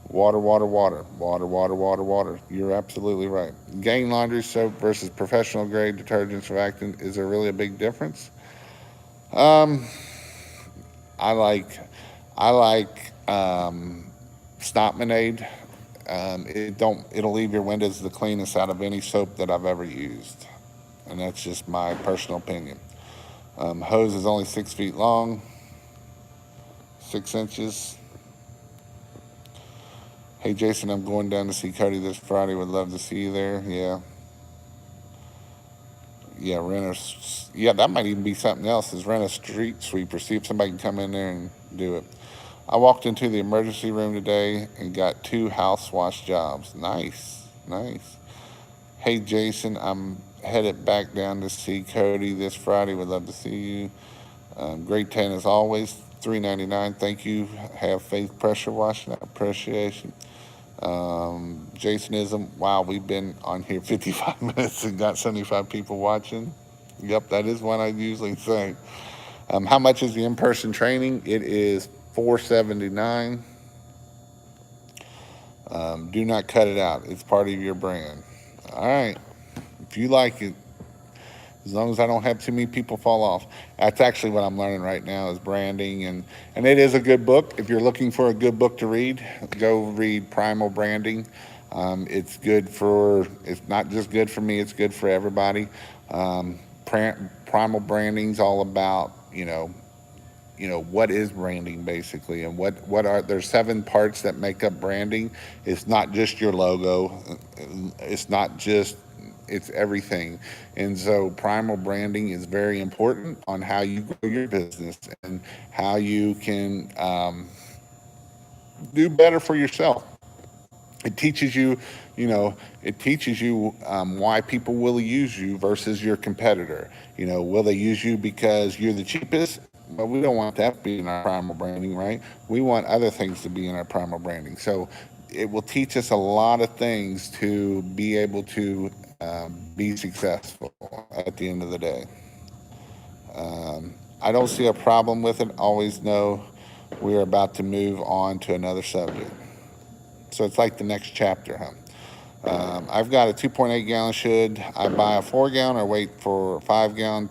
Water, water, water, water, water, water, water. You're absolutely right. Gain laundry soap versus professional grade detergent surfactant. Is there really a big difference? Um, I like I like Stopminade. It'll leave your windows the cleanest out of any soap that I've ever used, and that's just my personal opinion. Hose is only 6 feet long, 6 inches. Hey, Jason, I'm going down to see Cody this Friday. Would love to see you there. Yeah. Yeah, renters. Yeah, that might even be something else. Is rent a street sweeper. See if somebody can come in there and do it. I walked into the emergency room today and got 2 house wash jobs. Nice, nice. Hey, Jason, I'm headed back down to see Cody this Friday. Would love to see you. Great 10 as always. $3.99. Thank you. Have faith pressure washing. I appreciate you. Jasonism. Wow, we've been on here 55 minutes and got 75 people watching. Yep, that is what I usually say. How much is the in-person training? It is $479. Do not cut it out. It's part of your brand. All right. If you like it, as long as I don't have too many people fall off. That's actually what I'm learning right now is branding, and it is a good book. If you're looking for a good book to read, go read Primal Branding. It's good for, it's not just good for me, it's good for everybody. Primal Branding's all about, what is branding basically, and what are there's 7 parts that make up branding. It's not just your logo, it's not just, it's everything. And so primal branding is very important on how you grow your business and how you can do better for yourself. It teaches you, why people will use you versus your competitor. Will they use you because you're the cheapest? Well, we don't want that to be in our primal branding, right? We want other things to be in our primal branding. So it will teach us a lot of things to be able to be successful at the end of the day. I don't see a problem with it. Always know we're about to move on to another subject. So it's like the next chapter, huh? I've got a 2.8 gallon. Should I buy a 4 gallon or wait for a 5 gallon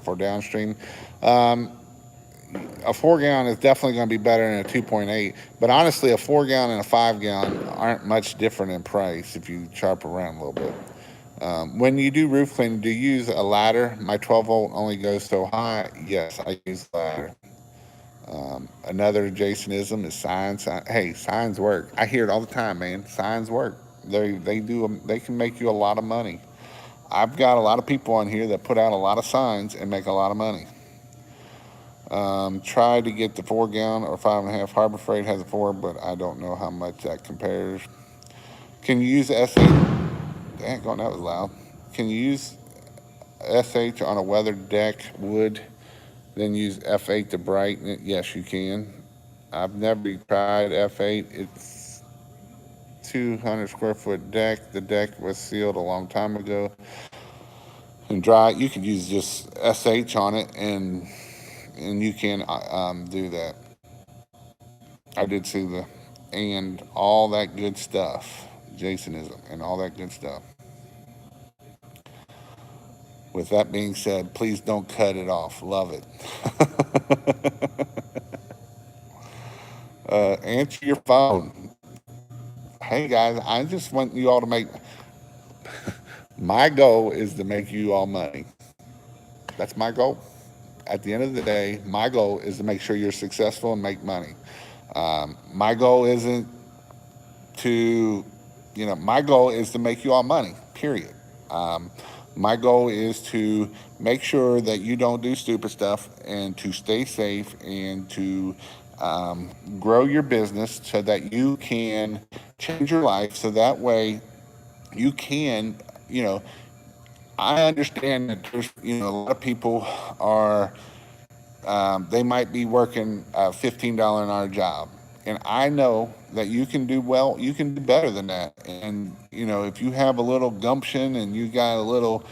for downstream? A 4 gallon is definitely going to be better than a 2.8. But honestly, a 4 gallon and a 5 gallon aren't much different in price if you chop around a little bit. When you do roof cleaning, do you use a ladder? My 12 volt only goes so high. Yes, I use a ladder. Another Jasonism is signs. Hey, signs work. I hear it all the time, man. Signs work. They do. They can make you a lot of money. I've got a lot of people on here that put out a lot of signs and make a lot of money. Try to get the 4 gallon or 5.5. Harbor Freight has a 4, but I don't know how much that compares. Can you use SH? Dang, that was loud. Can you use SH on a weathered deck wood, then use F8 to brighten it? Yes, you can. I've never tried F8. It's 200 square foot deck. The deck was sealed a long time ago and dry. You could use just SH on it, and you can do that. I did see and all that good stuff, Jasonism, and all that good stuff. With that being said, please don't cut it off. Love it. Answer your phone. Hey guys, I just want you all to make. My goal is to make you all money. That's my goal. At the end of the day, my goal is to make sure you're successful and make money. My goal isn't to, my goal is to make you all money, period. My goal is to make sure that you don't do stupid stuff and to stay safe and to grow your business so that you can change your life so that way you can, I understand that there's, a lot of people are, they might be working a $15 an hour job. And I know that you can do well, you can do better than that. And, if you have a little gumption and you got a little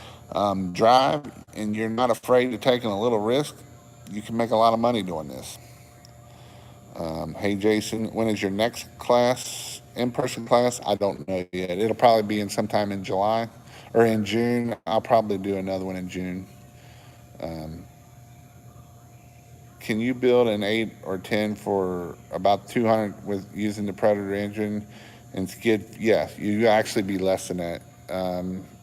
drive and you're not afraid of taking a little risk, you can make a lot of money doing this. Hey, Jason, when is your next class, in-person class? I don't know yet. It'll probably be in sometime in July or in June. I'll probably do another one in June. Can you build an 8 or 10 for about 200 with using the Predator engine and skid? Yes, you actually be less than that.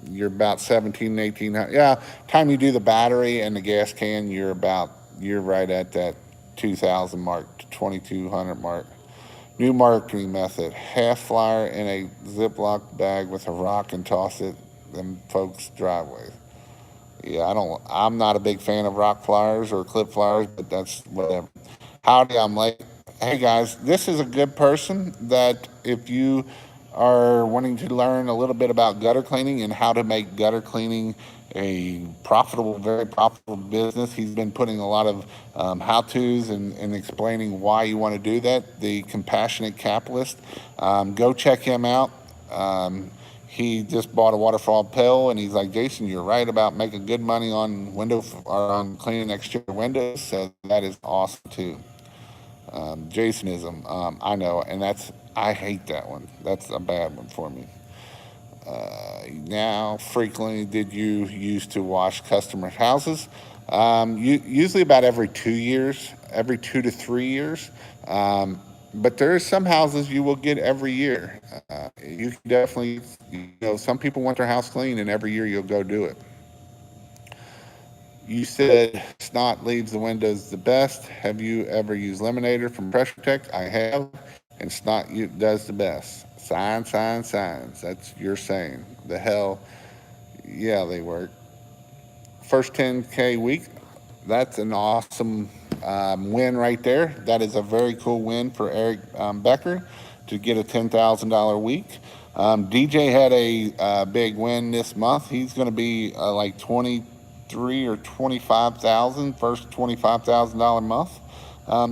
You're about 17, 1800. Yeah, time you do the battery and the gas can, you're right at that 2000 mark, 2200 mark. New marketing method: half flyer in a Ziploc bag with a rock and toss it in folks' driveways. Yeah, I'm not a big fan of rock flyers or clip flyers, but that's whatever. Howdy, I'm late. Hey guys, this is a good person that if you are wanting to learn a little bit about gutter cleaning and how to make gutter cleaning a profitable, very profitable business, he's been putting a lot of how-tos and explaining why you want to do that. The Compassionate Capitalist. Go check him out. He just bought a waterfall pill, and he's like, Jason, you're right about making good money on or on cleaning exterior windows. So that is awesome too. Jasonism, I know, and I hate that one. That's a bad one for me. Now, frequently did you used to wash customers' houses? Usually about every 2 years, every 2 to 3 years. But there are some houses you will get every year. You can definitely, some people want their house clean, and every year you'll go do it. You said snot leaves the windows the best. Have you ever used Lemonator from Pressure Protect? I have, and snot does the best. Signs. That's your saying. The hell, yeah, they work. First 10K week, that's an awesome win right there. That is a very cool win for Eric Becker to get a $10,000 week. DJ had a big win this month. He's going to be like 23 or 25,000, first $25,000 month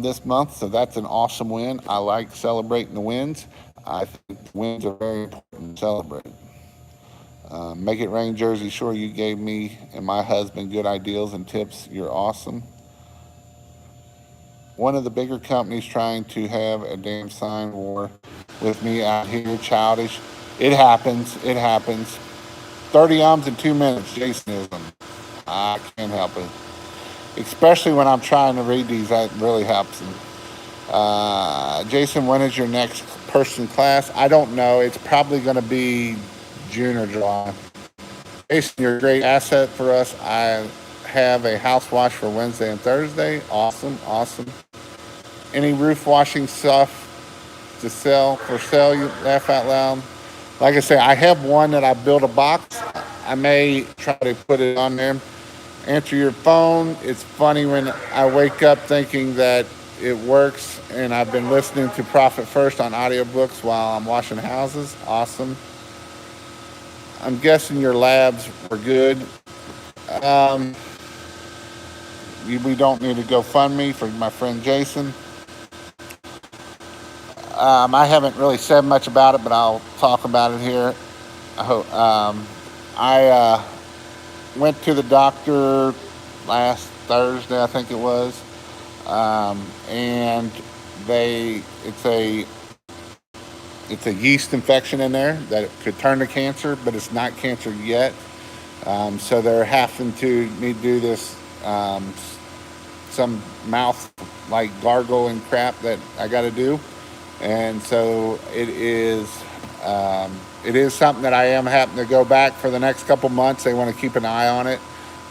this month. So that's an awesome win. I like celebrating the wins. I think wins are very important to celebrate. Make It Rain Jersey Shore, you gave me and my husband good ideas and tips. You're awesome. One of the bigger companies trying to have a damn sign war with me out here, childish. It happens. 30 ums in 2 minutes, Jasonism. I can't help it. Especially when I'm trying to read these, that really helps me. Jason, when is your next person class? I don't know. It's probably going to be June or July. Jason, you're a great asset for us. I have a house wash for Wednesday and Thursday. Awesome. Any roof washing stuff to sell for sale? You laugh out loud. Like I say, I have one that I built a box. I may try to put it on there. Answer your phone. It's funny when I wake up thinking that it works, and I've been listening to Profit First on audiobooks while I'm washing houses. Awesome. I'm guessing your labs were good. We don't need to GoFundMe for my friend Jason. I haven't really said much about it, but I'll talk about it here. I went to the doctor last Thursday, I think it was, and it's a yeast infection in there that it could turn to cancer, but it's not cancer yet. So they're having to me do this some mouth like gargle and crap that I got to do, and so it is something that I am having to go back for the next couple months. They want to keep an eye on it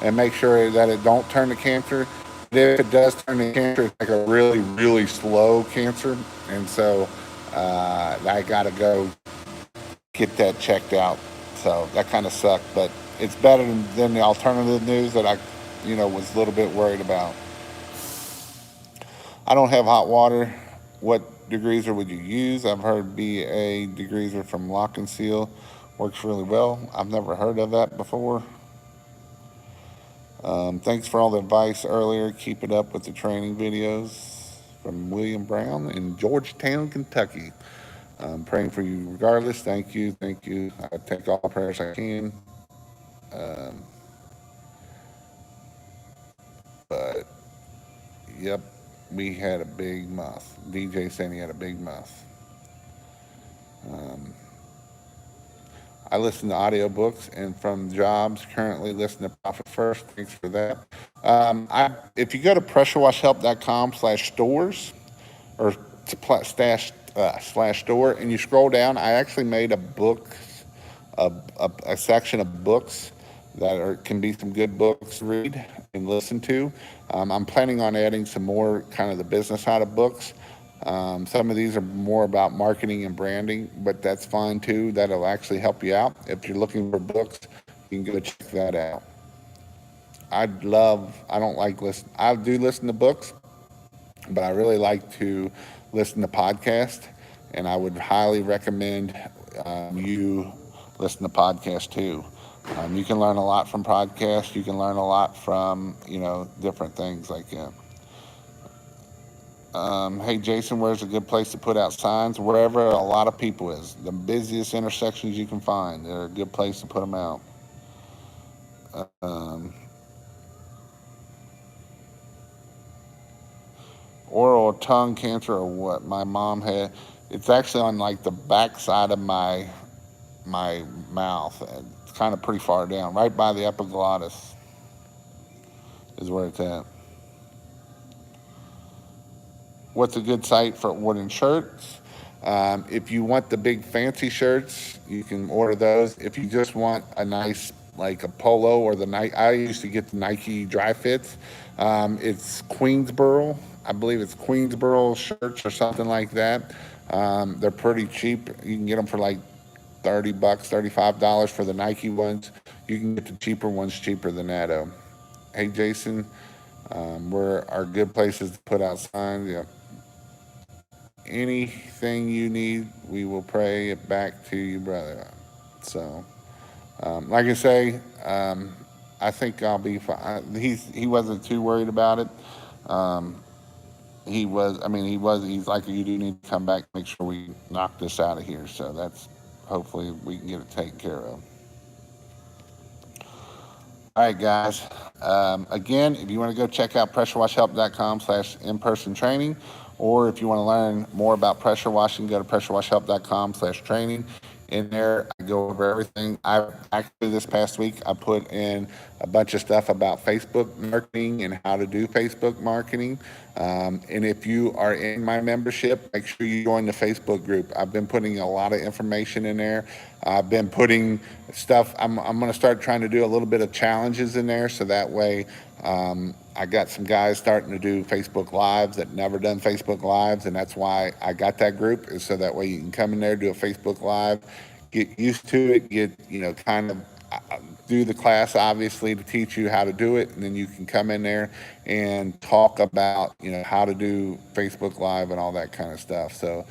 and make sure that it don't turn to cancer. But if it does turn to cancer, it's like a really, really slow cancer, and so I got to go get that checked out. So that kind of sucked, but it's better than the alternative news that I, was a little bit worried about. I don't have hot water. What degreaser would you use? I've heard BA degreaser from Lock and Seal works really well. I've never heard of that before. Thanks for all the advice earlier. Keep it up with the training videos. From William Brown in Georgetown, Kentucky. I'm praying for you regardless. Thank you. I take all prayers I can. But, yep, we had a big month. DJ saying he had a big month. I listen to audiobooks, and from jobs, currently listen to Profit First. Thanks for that. If you go to pressurewash.com/stores or slash store, and you scroll down, I actually made a section of books that can be some good books to read and listen to. I'm planning on adding some more kind of the business side of books. Some of these are more about marketing and branding, but that's fine too. That'll actually help you out. If you're looking for books, you can go check that out. I don't like listen, I do listen to books, but I really like to listen to podcasts, and I would highly recommend you listen to podcasts too. You can learn a lot from podcasts. You can learn a lot from different things like that. Hey Jason, where's a good place to put out signs? Wherever a lot of people is, the busiest intersections you can find, they're a good place to put them out. Um, Oral tongue cancer or what my mom had. It's actually on like the back side of my mouth. It's kind of pretty far down, right by the epiglottis is where it's at. What's a good site for ordering shirts? If you want the big fancy shirts, you can order those. If you just want a nice like a polo or the Nike, I used to get the Nike dry fits. It's Queensboro. I believe it's Queensboro shirts or something like that. They're pretty cheap. You can get them for like $30, $35 for the Nike ones. You can get the cheaper ones cheaper than that. Hey Jason, where are good places to put out signs? Yeah, anything you need, we will pray it back to you, brother. So, like I say, I think I'll be fine. He wasn't too worried about it. Um, he was. I mean, he was. He's like, you do need to come back, make sure we knock this out of here. So that's hopefully we can get it taken care of. All right, guys. Again, if you want to go check out pressurewashhelp.com/in-person training, or if you want to learn more about pressure washing, go to pressurewashhelp.com/training. In there, I go over everything. I actually this past week I put in a bunch of stuff about Facebook marketing and how to do Facebook marketing. And if you are in my membership, make sure you join the Facebook group. I've been putting a lot of information in there. I've been putting stuff. I'm going to start trying to do a little bit of challenges in there, so that way I got some guys starting to do Facebook Lives that never done Facebook Lives, and that's why I got that group, is so that way you can come in there, do a Facebook Live, get used to it, get kind of do the class obviously to teach you how to do it, and then you can come in there and talk about how to do Facebook Live and all that kind of stuff. So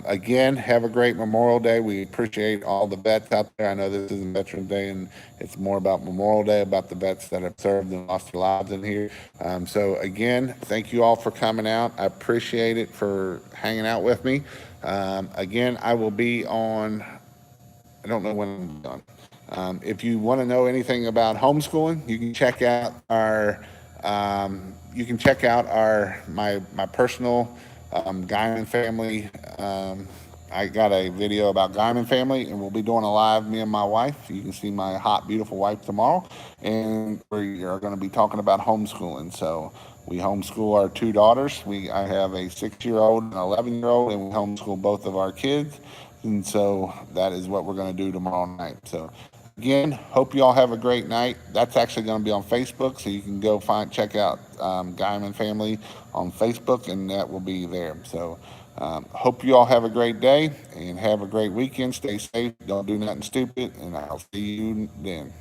again, have a great Memorial Day. We appreciate all the vets out there. I know this isn't Veterans Day, and it's more about Memorial Day, about the vets that have served and lost their lives in here. So again, thank you all for coming out. I appreciate it for hanging out with me. Again, I will be on. I don't know when I'm done. If you want to know anything about homeschooling, you can check out our my personal Guyman family. I got a video about Guyman family, and we'll be doing a live, me and my wife. You can see my hot, beautiful wife tomorrow, and we are going to be talking about homeschooling. So we homeschool our two daughters. I have a 6-year-old and an 11-year-old, and we homeschool both of our kids. And so that is what we're going to do tomorrow night. So again, hope you all have a great night. That's actually going to be on Facebook, so you can go check out Guyman Family on Facebook, and that will be there. So hope you all have a great day and have a great weekend. Stay safe. Don't do nothing stupid, and I'll see you then.